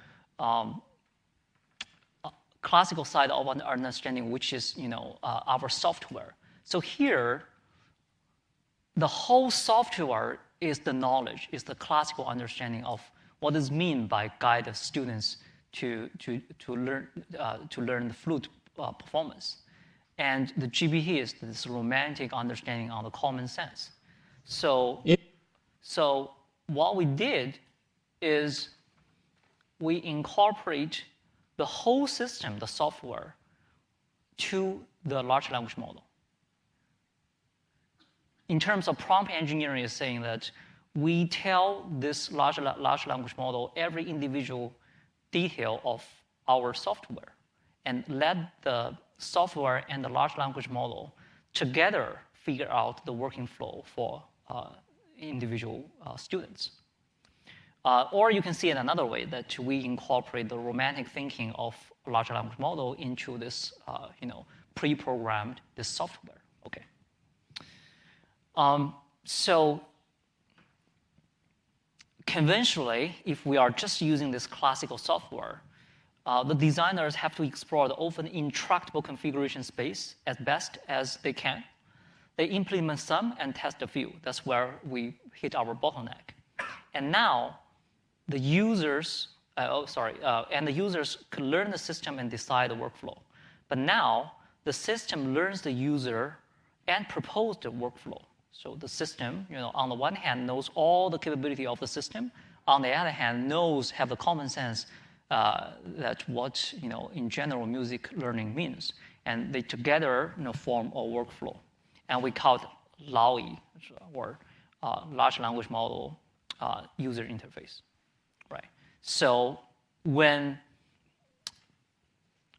side of understanding, which is, our software. So here, the whole software is the knowledge, is the classical understanding of what does it mean by guide the students to learn the flute performance. And the GPT is this romantic understanding on the common sense. So what we did is we incorporate the whole system, the software, to the large language model. In terms of prompt engineering, is saying that we tell this large language model every individual detail of our software, and let the software and the large language model together figure out the working flow for individual students. Or you can see it another way, that we incorporate the romantic thinking of large language model into this, pre-programmed this software. Okay. So conventionally, if we are just using this classical software, the designers have to explore the often intractable configuration space as best as they can. They implement some and test a few. That's where we hit our bottleneck. And now, the users, and the users could learn the system and decide the workflow. But now, the system learns the user and propose the workflow. So the system, on the one hand, knows all the capability of the system. On the other hand, have the common sense that what, in general, music learning means. And they together, form a workflow. And we call it LAOI, or large language model user interface, right? So when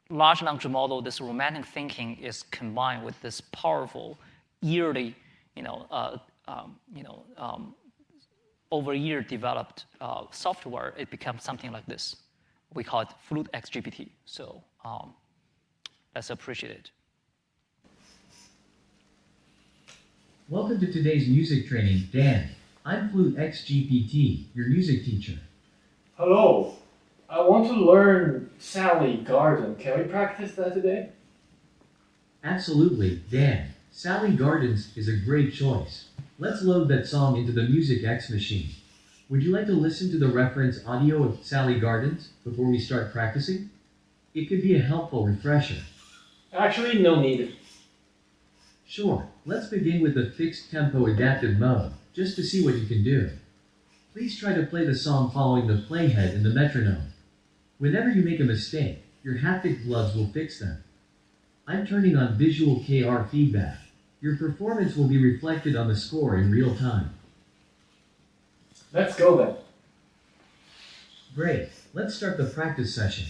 large language model, this romantic thinking is combined with this powerful, yearly, over a year developed software, it becomes something like this. We call it Flute X GPT. So let's appreciate it. Welcome to today's music training, Dan. I'm Flute X GPT, your music teacher. Hello. I want to learn Sally Garden. Can we practice that today? Absolutely, Dan. Sally Gardens is a great choice. Let's load that song into the Music X machine. Would you like to listen to the reference audio of Sally Gardens before we start practicing? It could be a helpful refresher. Actually, no need. Sure. let's begin with the fixed tempo adaptive mode, just to see what you can do. Please try to play the song following the playhead and the metronome. Whenever you make a mistake, your haptic gloves will fix them. I'm turning on visual KR feedback. Your performance will be reflected on the score in real time. Let's go then. Great, let's start the practice session.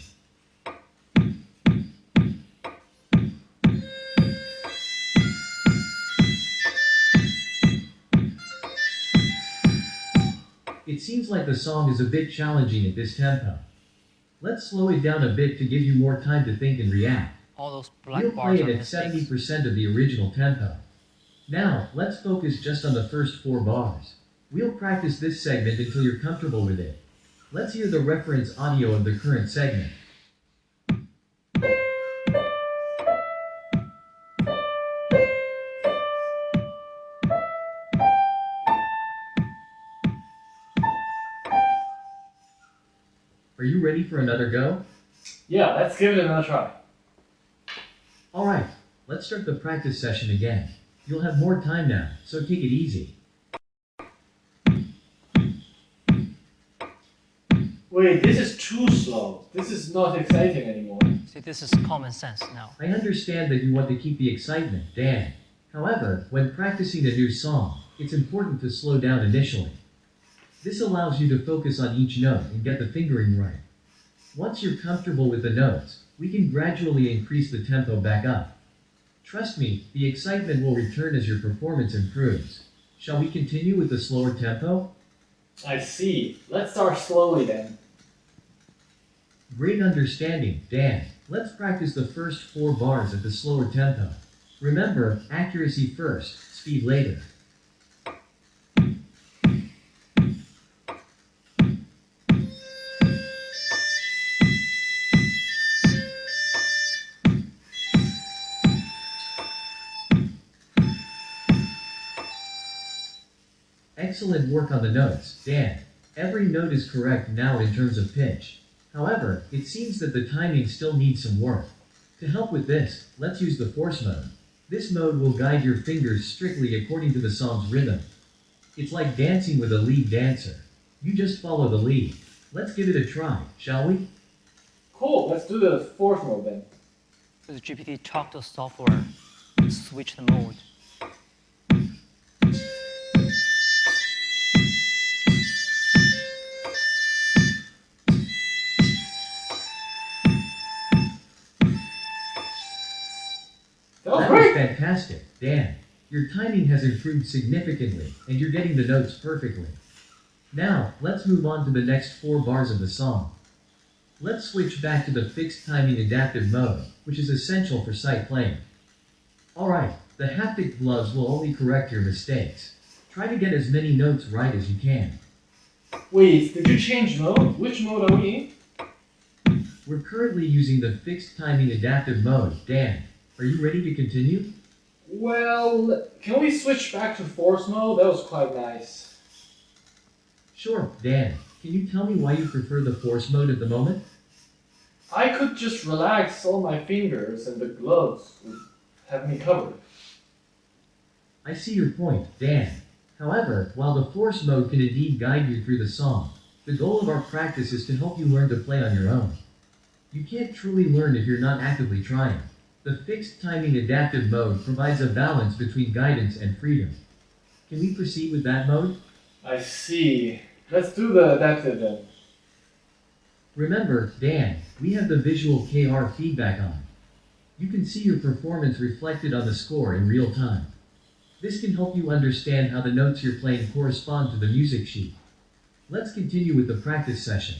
It seems like the song is a bit challenging at this tempo. Let's slow it down a bit to give you more time to think and react. All those black We'll bars play are it at mistakes. 70% of the original tempo. Now, let's focus just on the first 4 bars. We'll practice this segment until you're comfortable with it. Let's hear the reference audio of the current segment. Are you ready for another go? Yeah, let's give it another try. Alright, let's start the practice session again. You'll have more time now, so take it easy. Wait, this is too slow. This is not exciting anymore. See, this is common sense now. I understand that you want to keep the excitement, Dan. However, when practicing a new song, it's important to slow down initially. This allows you to focus on each note and get the fingering right. Once you're comfortable with the notes, we can gradually increase the tempo back up. Trust me, the excitement will return as your performance improves. Shall we continue with the slower tempo? I see. Let's start slowly then. Great understanding, Dan. Let's practice the first 4 bars at the slower tempo. Remember, accuracy first, speed later. Excellent work on the notes, Dan. Every note is correct now in terms of pitch. However, it seems that the timing still needs some work. To help with this, let's use the force mode. This mode will guide your fingers strictly according to the song's rhythm. It's like dancing with a lead dancer. You just follow the lead. Let's give it a try, shall we? Cool, let's do the fourth mode then. With GPT talk to software, switch the mode. That was fantastic, Dan. Your timing has improved significantly, and you're getting the notes perfectly. Now, let's move on to the next 4 bars of the song. Let's switch back to the fixed timing adaptive mode, which is essential for sight playing. Alright, the haptic gloves will only correct your mistakes. Try to get as many notes right as you can. Wait, did you change mode? Which mode are we in? We're currently using the fixed timing adaptive mode, Dan. Are you ready to continue? Well, can we switch back to force mode? That was quite nice. Sure, Dan. Can you tell me why you prefer the force mode at the moment? I could just relax all my fingers and the gloves would have me covered. I see your point, Dan. However, while the force mode can indeed guide you through the song, the goal of our practice is to help you learn to play on your own. You can't truly learn if you're not actively trying. The fixed timing adaptive mode provides a balance between guidance and freedom. Can we proceed with that mode? I see. Let's do the adaptive then. Remember, Dan, we have the visual KR feedback on. You can see your performance reflected on the score in real time. This can help you understand how the notes you're playing correspond to the music sheet. Let's continue with the practice session.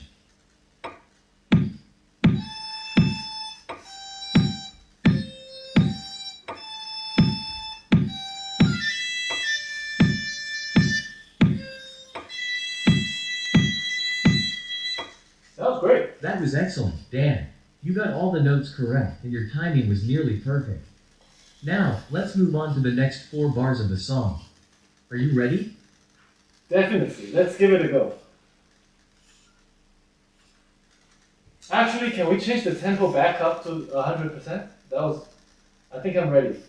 That was great. That was excellent, Dan. You got all the notes correct, and your timing was nearly perfect. Now, let's move on to the next 4 bars of the song. Are you ready? Definitely. Let's give it a go. Actually, can we change the tempo back up to 100%? I think I'm ready.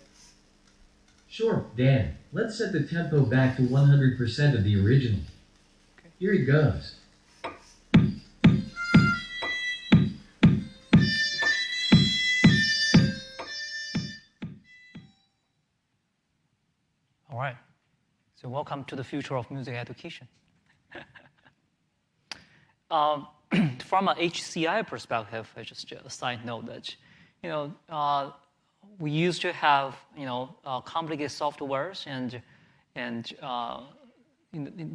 Sure, Dan. Let's set the tempo back to 100% of the original. Here it goes. All right. So welcome to the future of music education. From an HCI perspective, just a side note that, we used to have, complicated softwares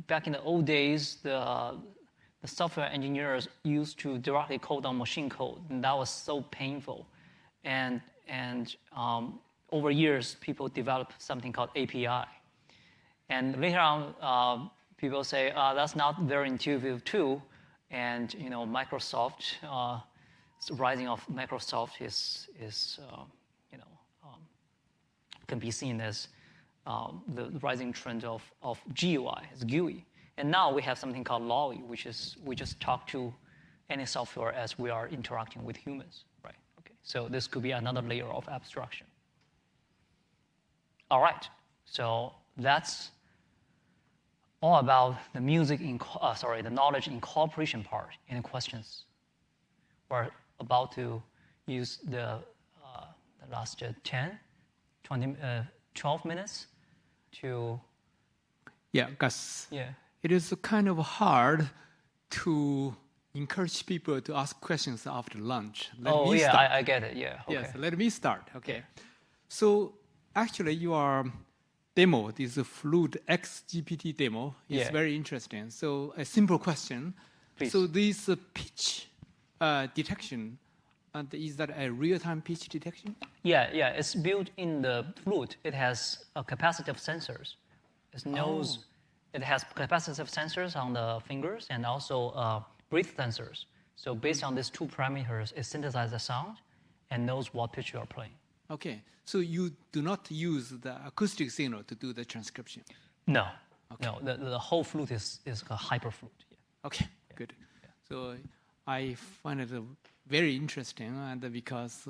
back in the old days, the software engineers used to directly code on machine code, and that was so painful. And over years, people developed something called API. And later on, people say, that's not very intuitive too. And Microsoft, the rising of Microsoft is can be seen as the rising trend of GUI, as GUI. And now we have something called LOI, which is we just talk to any software as we are interacting with humans, right? Okay. So this could be another layer of abstraction. All right. So that's all about the the knowledge incorporation part. Any questions? We're about to use the last 12 minutes to... Yeah, Gus. Yeah. It is kind of hard to encourage people to ask questions after lunch. Let me start. I get it. Yeah. Okay. Yes, let me start. Okay. So actually, your demo, this Flute XGPT demo, is very interesting. So a simple question. Please. So this pitch detection, is that a real-time pitch detection? Yeah. It's built in the Flute. It has a capacitive sensors. It has capacitive sensors on the fingers and also breath sensors. So based on these two parameters, it synthesizes the sound and knows what pitch you are playing. Okay. So you do not use the acoustic signal to do the transcription? No. Okay. No. The whole flute is a hyper flute. Yeah. Okay. Yeah. Good. Yeah. So I find it very interesting, and because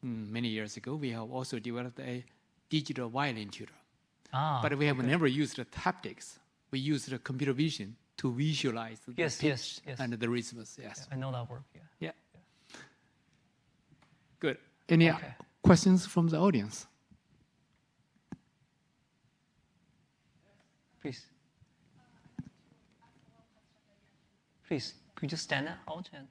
many years ago we have also developed a digital violin tutor. But we have never used the haptics. We used the computer vision to visualize the pitch and the rhythms. Yes. I know that work. Yeah. Good. Any questions from the audience? Please. Please, could you stand out and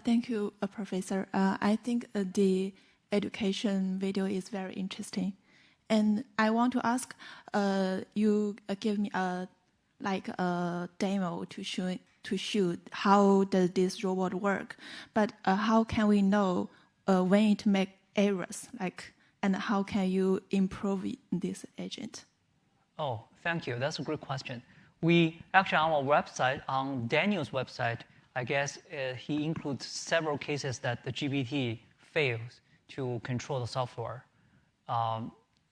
Thank you, Professor. I think the education video is very interesting. And I want to ask, you give me a demo to shoot how does this robot work, but how can we know when it makes errors, and how can you improve this agent? Oh, thank you. That's a great question. We actually on our website, on Daniel's website, I guess he includes several cases that the GPT fails to control the software.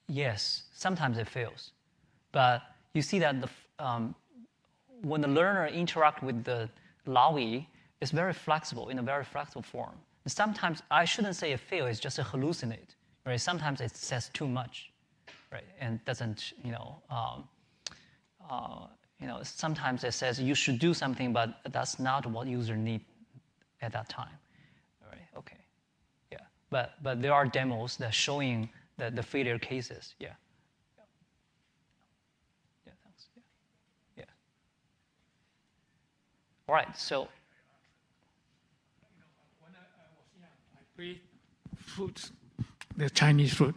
Yes, sometimes it fails. But you see that when the learner interacts with the LOI, it's very flexible, in a very flexible form. And sometimes, I shouldn't say it fails, it's just a hallucinate. Right? Sometimes it says too much, right? And doesn't, sometimes it says you should do something, but that's not what user need at that time. All right, okay. Yeah, but there are demos that showing the failure cases. Yeah, thanks. Yeah. All right, so. When I was young, I played flute, the Chinese flute.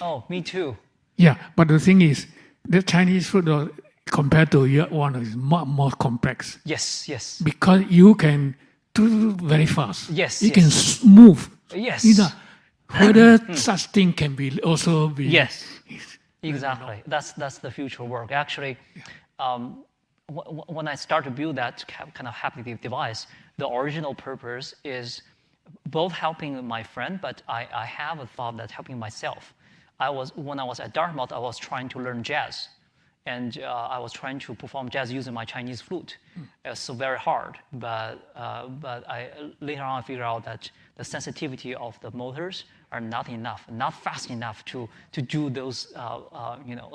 Oh, me too. Yeah, but the thing is, the Chinese flute compared to your one is more complex. Yes. Because you can do very fast. Yes. You can move. Yes. Whether such thing can be also be. Yes. Exactly. That's the future work. Actually, when I start to build that kind of haptic device, the original purpose is both helping my friend, but I have a thought that helping myself. When I was at Dartmouth, I was trying to learn jazz. and I was trying to perform jazz using my Chinese flute. It was so very hard, but later on I figured out that the sensitivity of the motors are not enough, not fast enough to do those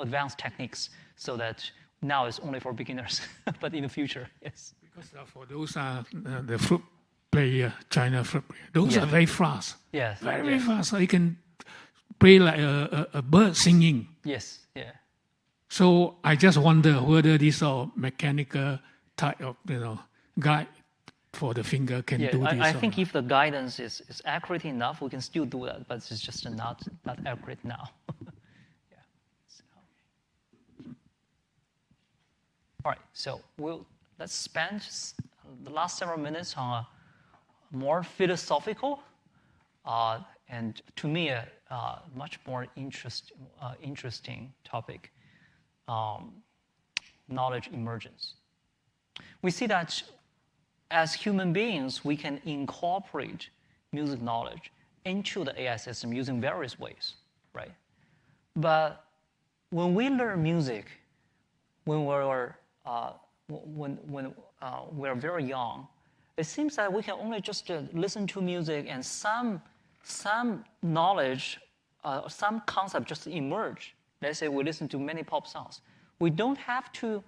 advanced techniques. So that now it's only for beginners, but in the future, yes. Because for those the flute player, China flute player, those are very fast. Yes. Very fast. So you can play like a bird singing. Yes. Yeah. So I just wonder whether this mechanical type of guide for the finger can do this. I think if the guidance is accurate enough, we can still do that, but it's just not accurate now. Yeah. So. All right. So let's spend the last several minutes on a more philosophical and to me a much more interesting topic. Knowledge emergence. We see that as human beings, we can incorporate music knowledge into the AI system using various ways, right? But when we learn music, when we're very young, it seems that we can only just listen to music and some knowledge, some concept just emerge. Let's say we listen to many pop songs. We don't have to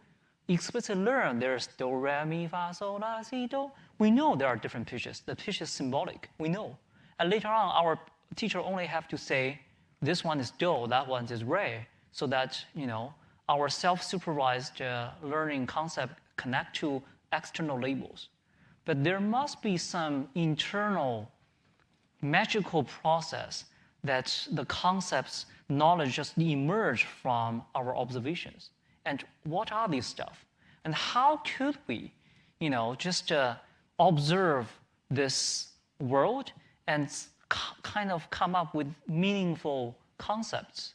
explicitly learn there's do, re, mi, fa, sol, la, si, do. We know there are different pitches. The pitch is symbolic. We know. And later on, our teacher only have to say, this one is do, that one is re, so that our self-supervised learning concept connect to external labels. But there must be some internal magical process that the concepts knowledge just emerge from our observations. And what are these stuff? And how could we, just observe this world and kind of come up with meaningful concepts,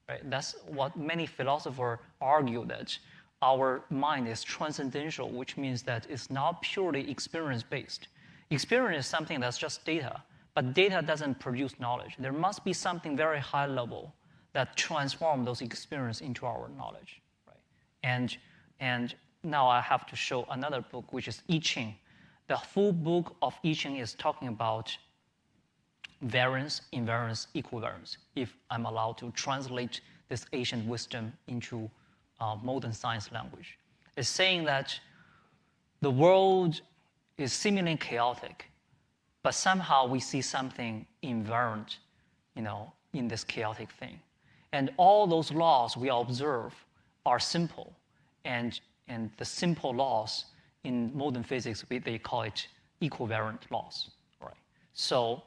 right? That's what many philosophers argue, that our mind is transcendental, which means that it's not purely experience-based. Experience is something that's just data. But data doesn't produce knowledge. There must be something very high level that transforms those experiences into our knowledge, right? And now I have to show another book, which is I Ching. The full book of I Ching is talking about variance, invariance, equivariance, if I'm allowed to translate this ancient wisdom into modern science language. It's saying that the world is seemingly chaotic, but somehow we see something invariant, in this chaotic thing. And all those laws we observe are simple. And the simple laws in modern physics, they call it equivariant laws, right? So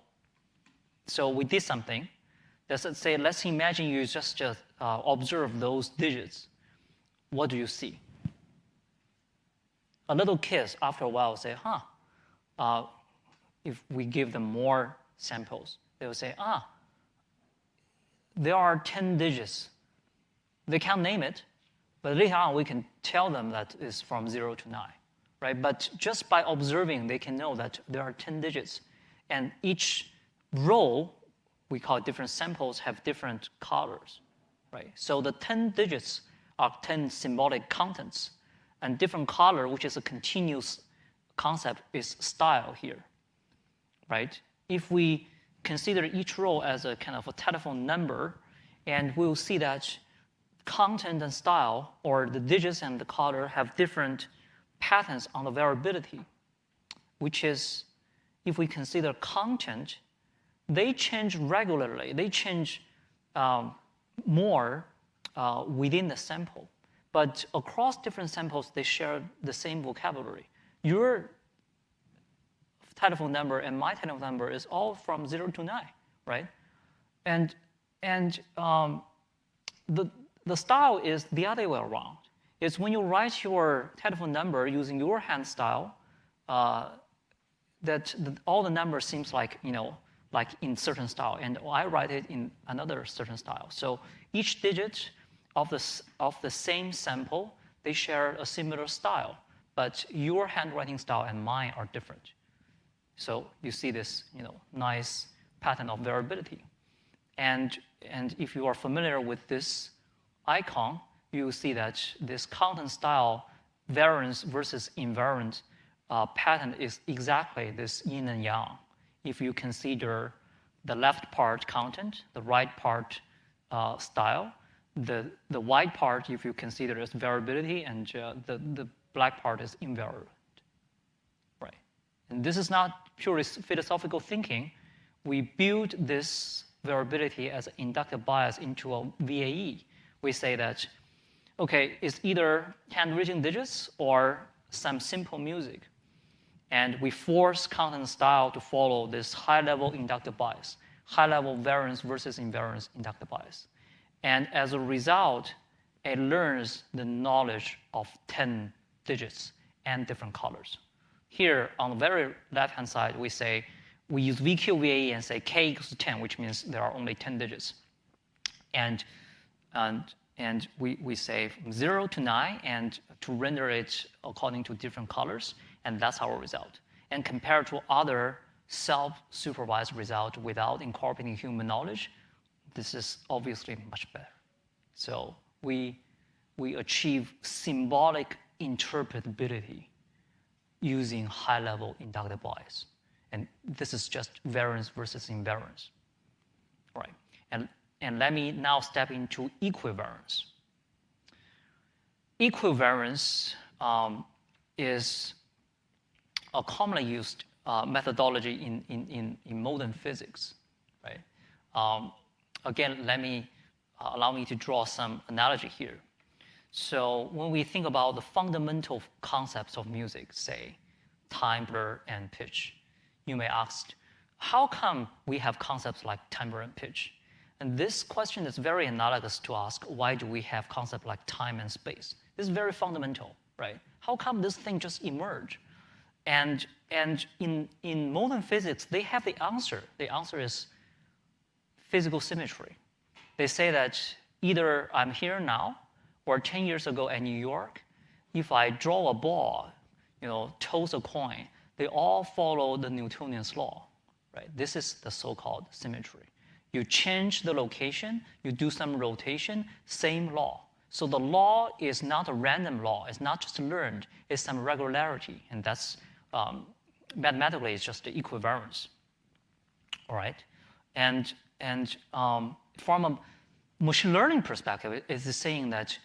we did something. Let's imagine you just observe those digits. What do you see? A little kids, after a while, will say, if we give them more samples, they will say, there are 10 digits. They can't name it, but later on we can tell them that it's from 0 to 9, right? But just by observing, they can know that there are 10 digits. And each row, we call it different samples, have different colors, right? So the 10 digits are 10 symbolic contents, and different color, which is a continuous concept, is style here. Right? If we consider each row as a kind of a telephone number, and we'll see that content and style, or the digits and the color, have different patterns on the variability, which is, if we consider content, they change regularly. They change more within the sample. But across different samples, they share the same vocabulary. Your telephone number and my telephone number is all from 0 to 9, right? And the style is the other way around. It's when you write your telephone number using your hand style, that all the numbers seems like in certain style, and I write it in another certain style. So each digit of the same sample, they share a similar style, but your handwriting style and mine are different. So you see this, nice pattern of variability. And if you are familiar with this icon, you will see that this content style variance versus invariant pattern is exactly this yin and yang. If you consider the left part content, the right part style, the white part, if you consider as variability, and the black part is invariant, right? And this is not purely philosophical thinking. We build this variability as an inductive bias into a VAE. We say that, okay, it's either handwritten digits or some simple music. And we force content style to follow this high-level inductive bias, high-level variance versus invariance inductive bias. And as a result, it learns the knowledge of 10 digits and different colors. Here, on the very left-hand side, we say, we use VQ-VAE and say k equals to 10, which means there are only 10 digits. And we say from 0 to 9, and to render it according to different colors, and that's our result. And compared to other self-supervised results without incorporating human knowledge, this is obviously much better. So we achieve symbolic interpretability using high-level inductive bias. And this is just variance versus invariance, right? And let me now step into equivariance. Equivariance is a commonly used methodology in modern physics, right? Again, allow me to draw some analogy here. So when we think about the fundamental concepts of music, say timbre and pitch, you may ask, how come we have concepts like timbre and pitch? And this question is very analogous to ask, why do we have concepts like time and space? This is very fundamental, right? How come this thing just emerged? And in modern physics, they have the answer. The answer is physical symmetry. They say that either I'm here now, or 10 years ago in New York, if I draw a ball, toss a coin, they all follow the Newtonian's law, right? This is the so-called symmetry. You change the location, you do some rotation, same law. So the law is not a random law. It's not just learned. It's some regularity, and that's mathematically it's just the equivariance. All right, and from a machine learning perspective, it's saying that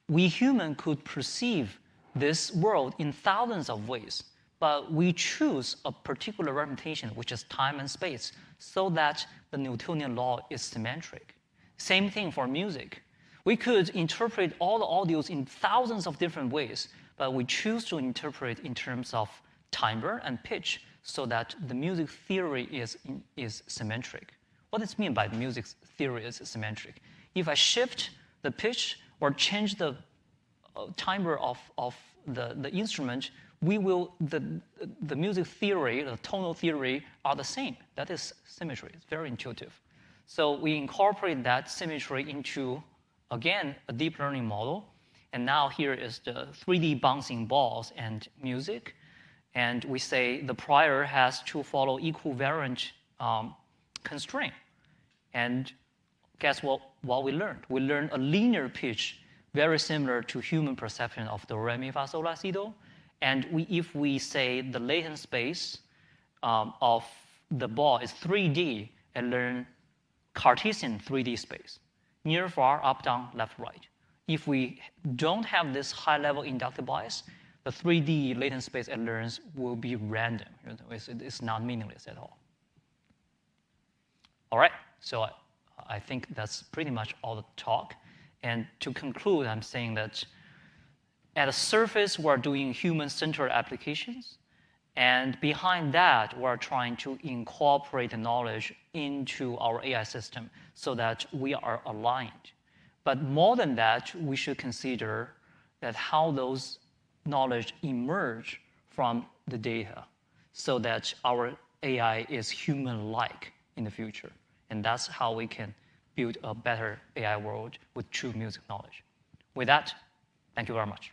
we human could perceive this world in thousands of ways, but we choose a particular representation, which is time and space, so that the Newtonian law is symmetric. Same thing for music. We could interpret all the audios in thousands of different ways, but we choose to interpret in terms of timbre and pitch so that the music theory is symmetric. What does it mean by the music theory is symmetric? If I shift the pitch or change the timbre of the instrument, the music theory, the tonal theory are the same. That is symmetry. It's very intuitive. So we incorporate that symmetry into, again, a deep learning model. And now here is the 3D bouncing balls and music. And we say the prior has to follow equivariant constraint. And guess what we learned? We learned a linear pitch very similar to human perception of do, re, mi, fa, sol, la, si, do. And if we say the latent space of the ball is 3D, and learn Cartesian 3D space, near, far, up, down, left, right. If we don't have this high-level inductive bias, the 3D latent space it learns will be random. It's not meaningless at all. All right, so I think that's pretty much all the talk. And to conclude, I'm saying that at the surface, we're doing human-centered applications. And behind that, we're trying to incorporate the knowledge into our AI system so that we are aligned. But more than that, we should consider that how those knowledge emerge from the data so that our AI is human-like in the future. And that's how we can build a better AI world with true music knowledge. With that, thank you very much.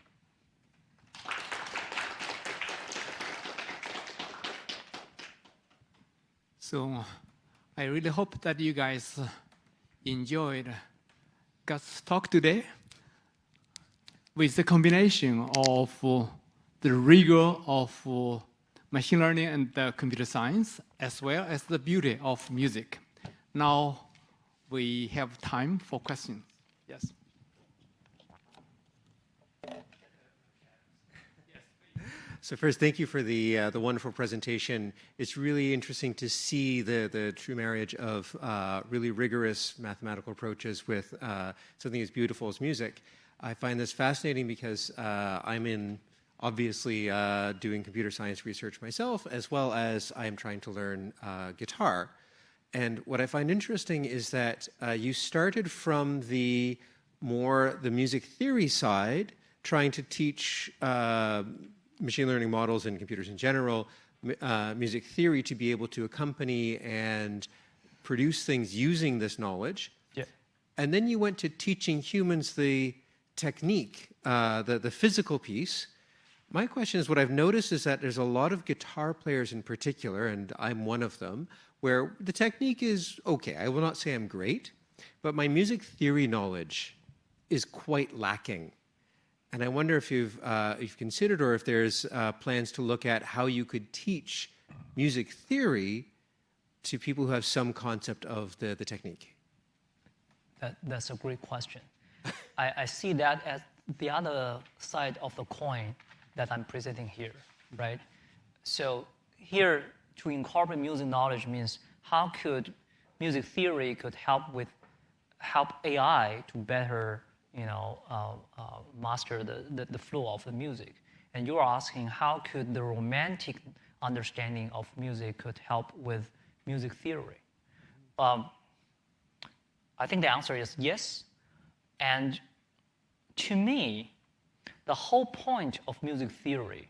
So I really hope that you guys enjoyed Gus' talk today. with the combination of the rigor of machine learning and computer science, as well as the beauty of music. Now we have time for questions. Yes. So first, thank you for the wonderful presentation. It's really interesting to see the true marriage of really rigorous mathematical approaches with something as beautiful as music. I find this fascinating because I'm obviously doing computer science research myself, as well as I'm trying to learn guitar. And what I find interesting is that you started from the music theory side, trying to teach machine learning models and computers in general, music theory to be able to accompany and produce things using this knowledge. Yeah. And then you went to teaching humans the technique, the physical piece. My question is, what I've noticed is that there's a lot of guitar players in particular, and I'm one of them, where the technique is okay. I will not say I'm great, but my music theory knowledge is quite lacking. And I wonder if you've considered, or if there's plans to look at how you could teach music theory to people who have some concept of the technique. That's a great question. I see that as the other side of the coin that I'm presenting here, right? So here, to incorporate music knowledge means how could music theory could help AI to better master the flow of the music. And you're asking how could the romantic understanding of music could help with music theory? I think the answer is yes. And to me, the whole point of music theory,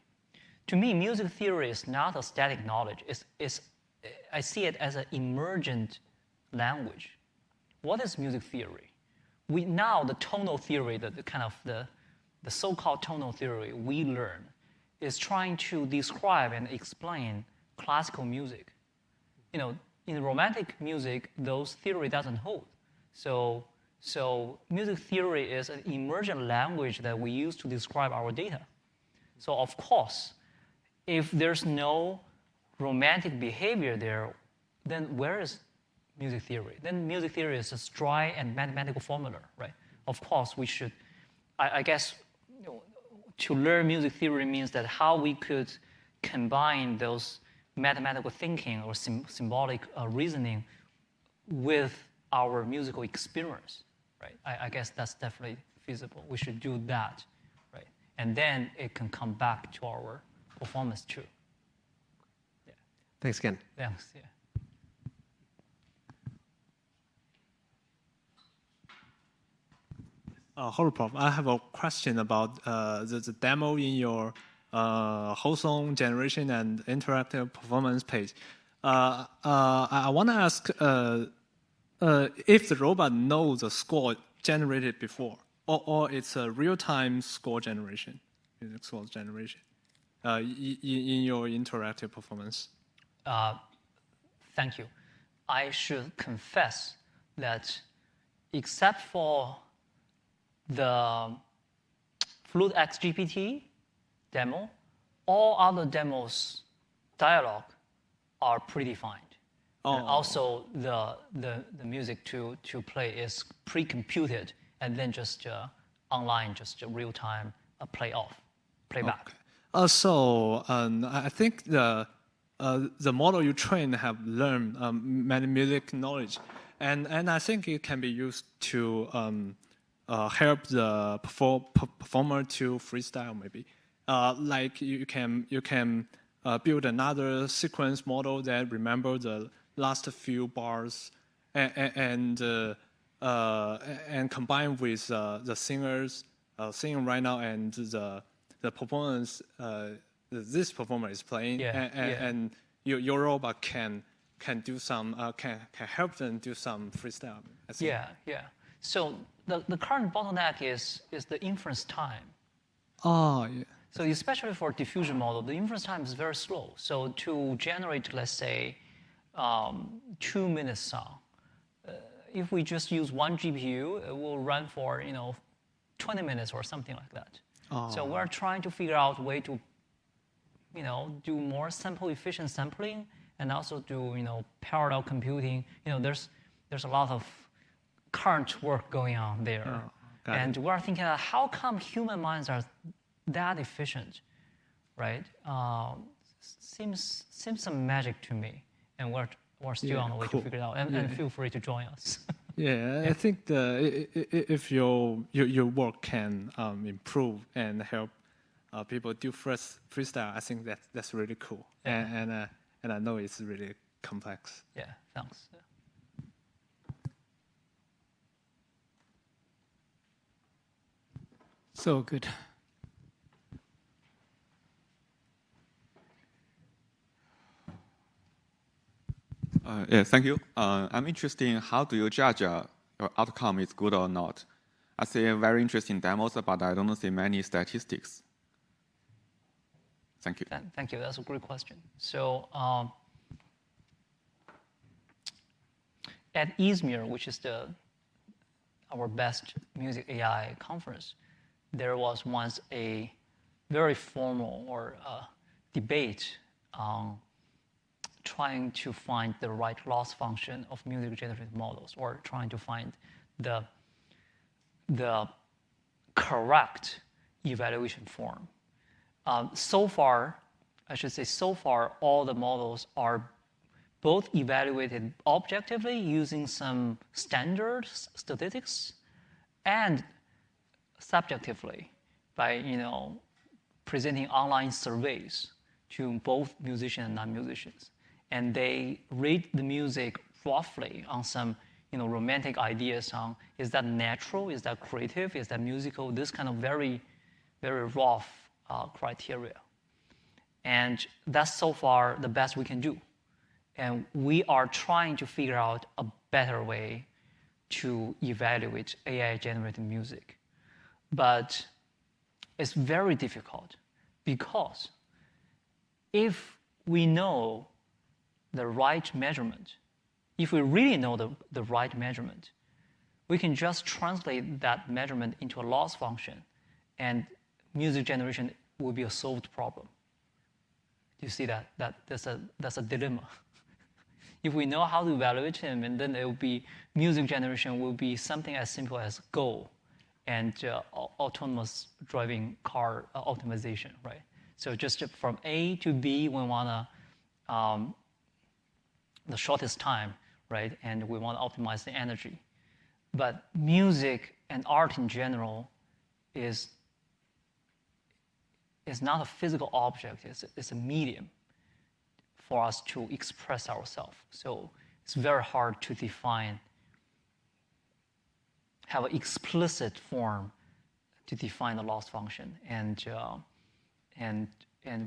music theory is not a static knowledge. I see it as an emergent language. What is music theory? The tonal theory, the so-called tonal theory we learn, is trying to describe and explain classical music. In romantic music, those theory doesn't hold. So music theory is an emergent language that we use to describe our data. So of course, if there's no romantic behavior there, then where is music theory? Then music theory is just dry and mathematical formula, right? Of course, we should, I guess, to learn music theory means that how we could combine those mathematical thinking or symbolic reasoning with our musical experience, right? I guess that's definitely feasible. We should do that, right? And then it can come back to our performance too. Yeah. Thanks again. Thanks, yeah. Hello, Prof. I have a question about the demo in your whole song generation and interactive performance page. I want to ask if the robot knows the score generated before, or it's a real-time score generation, in your interactive performance. Thank you. I should confess that except for the Flute X GPT demo, all other demos dialogue are predefined. And also the music to play is pre-computed and then just online, just real-time playback. Okay. So I think the model you train have learned many music knowledge, and I think it can be used to help the performer to freestyle maybe. Like you can build another sequence model that remember the last few bars and combine with the singers singing right now and the performance this performer is playing, and your robot can do some can help them do some freestyle. Yeah. So the current bottleneck is the inference time. Oh, yeah. So especially for diffusion model, the inference time is very slow. So to generate, let's say, 2 minutes song, if we just use one GPU, it will run for 20 minutes or something like that. Oh. So we're trying to figure out a way to, do more sample efficient sampling and also do, parallel computing. There's a lot of current work going on there. And we're thinking, how come human minds are that efficient, right? Seems some magic to me, and we're still on the way to figure it out. And feel free to join us. I think if your work can improve and help people do freestyle, I think that's really cool. And I know it's really complex. Yeah, thanks. So good. Thank you. I'm interested in how do you judge your outcome is good or not. I see very interesting demos, but I don't see many statistics. Thank you. Thank you. That's a great question. So at Izmir, which is our best music AI conference, there was once a very formal debate on trying to find the right loss function of music generated models, or trying to find the correct evaluation form. So far, all the models are both evaluated objectively using some standard statistics and subjectively by presenting online surveys to both musicians and non-musicians. And they rate the music roughly on some romantic ideas on, is that natural, is that creative, is that musical, this kind of very, very rough criteria. And that's so far the best we can do. And we are trying to figure out a better way to evaluate AI-generated music. But it's very difficult, because if we know the right measurement, if we really know the right measurement, we can just translate that measurement into a loss function, and music generation will be a solved problem. Do you see that? That's a dilemma. If we know how to evaluate him, and then music generation will be something as simple as Go and autonomous driving car optimization, right? So just from A to B, we want the shortest time, right? And we want to optimize the energy. But music and art in general is not a physical object. It's a medium for us to express ourselves. So it's very hard to have an explicit form to define the loss function. And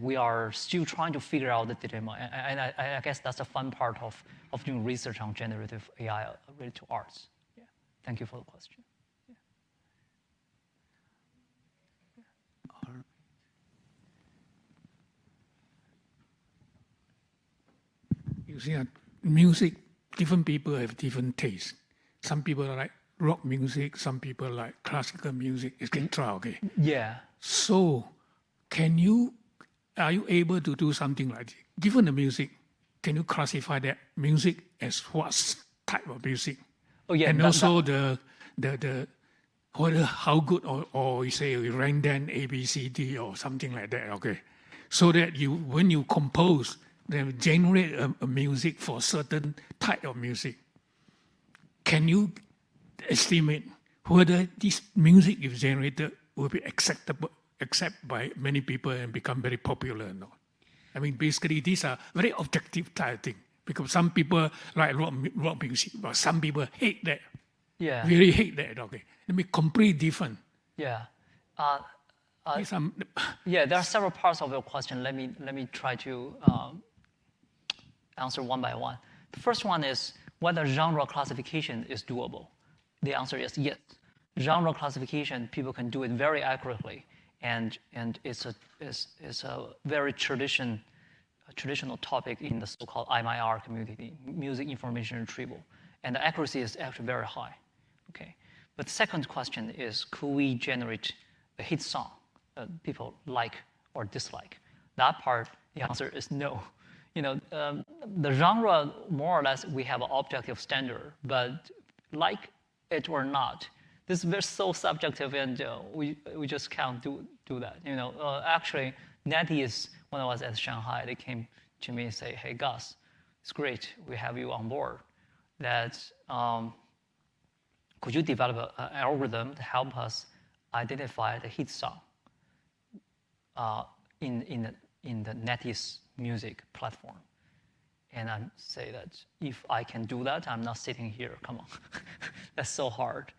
we are still trying to figure out the dilemma. And I guess that's a fun part of doing research on generative AI related to arts. Yeah. Thank you for the question. Yeah. You see, music, different people have different tastes. Some people like rock music, some people like classical music, etc. Okay. Yeah. So, are you able to do something like this? Given the music, can you classify that music as what type of music? Oh yeah. And also whether how good or you say you rank them A, B, C, D or something like that. Okay, so that when you compose, then generate a music for a certain type of music. Can you estimate whether this music you've generated will be accepted by many people and become very popular or not? I mean, basically, these are very objective type of thing, because some people like rock music, but some people hate that. Yeah. Really hate that. Okay, I mean, completely different. Yeah. Yeah, there are several parts of your question. Let me try to answer one by one. The first one is whether genre classification is doable. The answer is yes. Genre classification, people can do it very accurately, and it's a very traditional topic in the so-called MIR community, music information retrieval, and the accuracy is actually very high. Okay, But the second question is, could we generate a hit song people like or dislike? That part, the answer is no. The genre, more or less, we have an objective standard, but like it or not, this is very so subjective, and we just can't do that. Actually, NetEase, when I was at Shanghai, they came to me and say, "Hey, Gus, it's great, we have you on board. That could you develop an algorithm to help us identify the hit song in the NetEase music platform?" And I say that if I can do that, I'm not sitting here. Come on, that's so hard,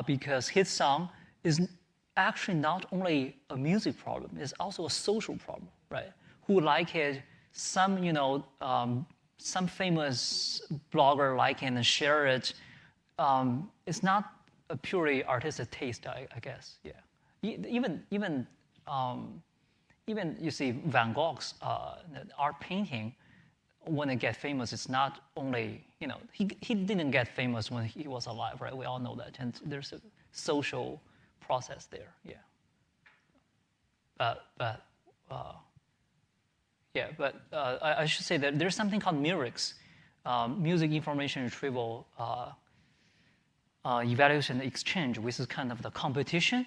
because hit song is actually not only a music problem; it's also a social problem, right? Who like it? Some famous blogger like it and share it. It's not a purely artistic taste, I guess. Yeah. Even you see Van Gogh's art painting, when it gets famous, it's not only, he didn't get famous when he was alive, right? We all know that. And there's a social process there, yeah. I should say that there's something called MIRIX, Music Information Retrieval Evaluation Exchange, which is kind of the competition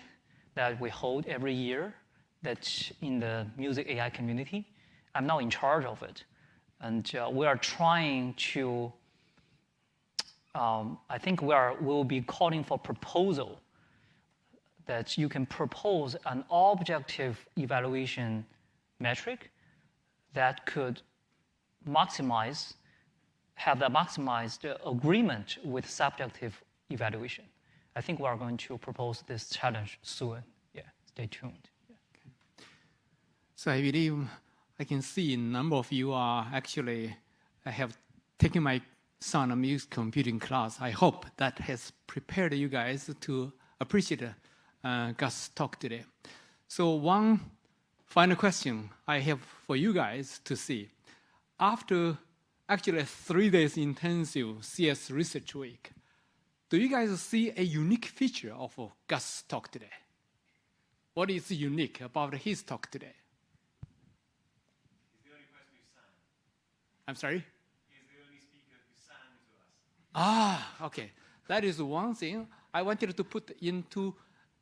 that we hold every year that's in the music AI community. I'm now in charge of it. And we are trying to, I think we'll be calling for proposal, that you can propose an objective evaluation metric that could have the maximized agreement with subjective evaluation. I think we are going to propose this challenge soon. Yeah, stay tuned. Yeah. Okay. So I believe I can see a number of you are actually have taken my son a music computing class. I hope that has prepared you guys to appreciate Gus' talk today. So one final question I have for you guys to see. After actually 3 days intensive CS research week, do you guys see a unique feature of Gus' talk today? What is unique about his talk today? He's the only person who sang. I'm sorry? He's the only speaker who sang to us. Ah, okay. That is one thing I wanted to put into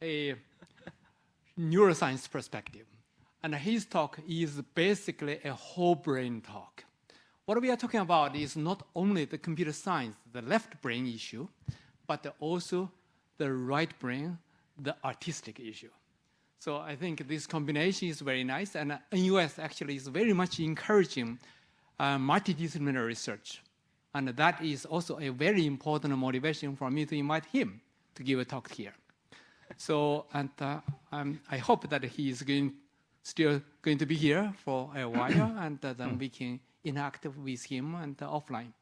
a neuroscience perspective. And his talk is basically a whole brain talk. What we are talking about is not only the computer science, the left brain issue, but also the right brain, the artistic issue. So I think this combination is very nice, and NUS actually is very much encouraging multidisciplinary research. And that is also a very important motivation for me to invite him to give a talk here. So, and I hope that he is still going to be here for a while, and then we can interact with him and offline.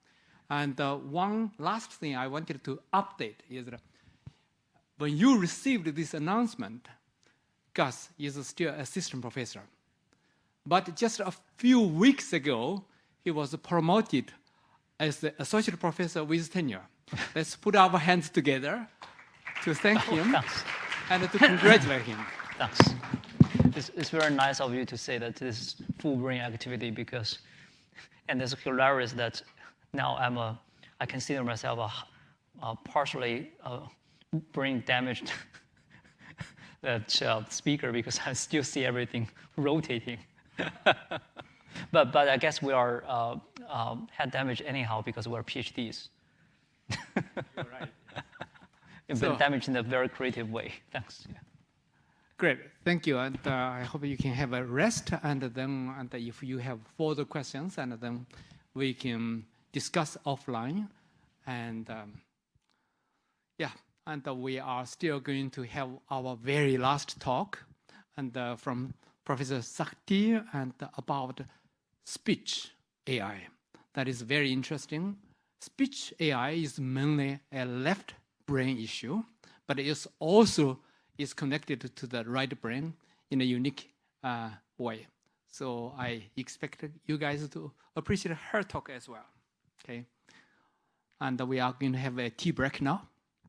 And one last thing I wanted to update is that when you received this announcement, Gus is still assistant professor. But just a few weeks ago, he was promoted as the associate professor with tenure. Let's put our hands together to thank him and to congratulate him. Thanks. It's very nice of you to say that this is full brain activity, because, and it's hilarious that now I consider myself a partially brain damaged speaker, because I still see everything rotating. but I guess we are head damaged anyhow, because we're PhDs. You're right. It's been damaged in a very creative way. Thanks. Yeah. Great, thank you, and I hope you can have a rest, and then if you have further questions, and then we can discuss offline, and and we are still going to have our very last talk, and from Professor Sakti, and about speech AI. That is very interesting. Speech AI is mainly a left brain issue, but it also is connected to the right brain in a unique way. So I expect you guys to appreciate her talk as well. Okay, and we are going to have a tea break now.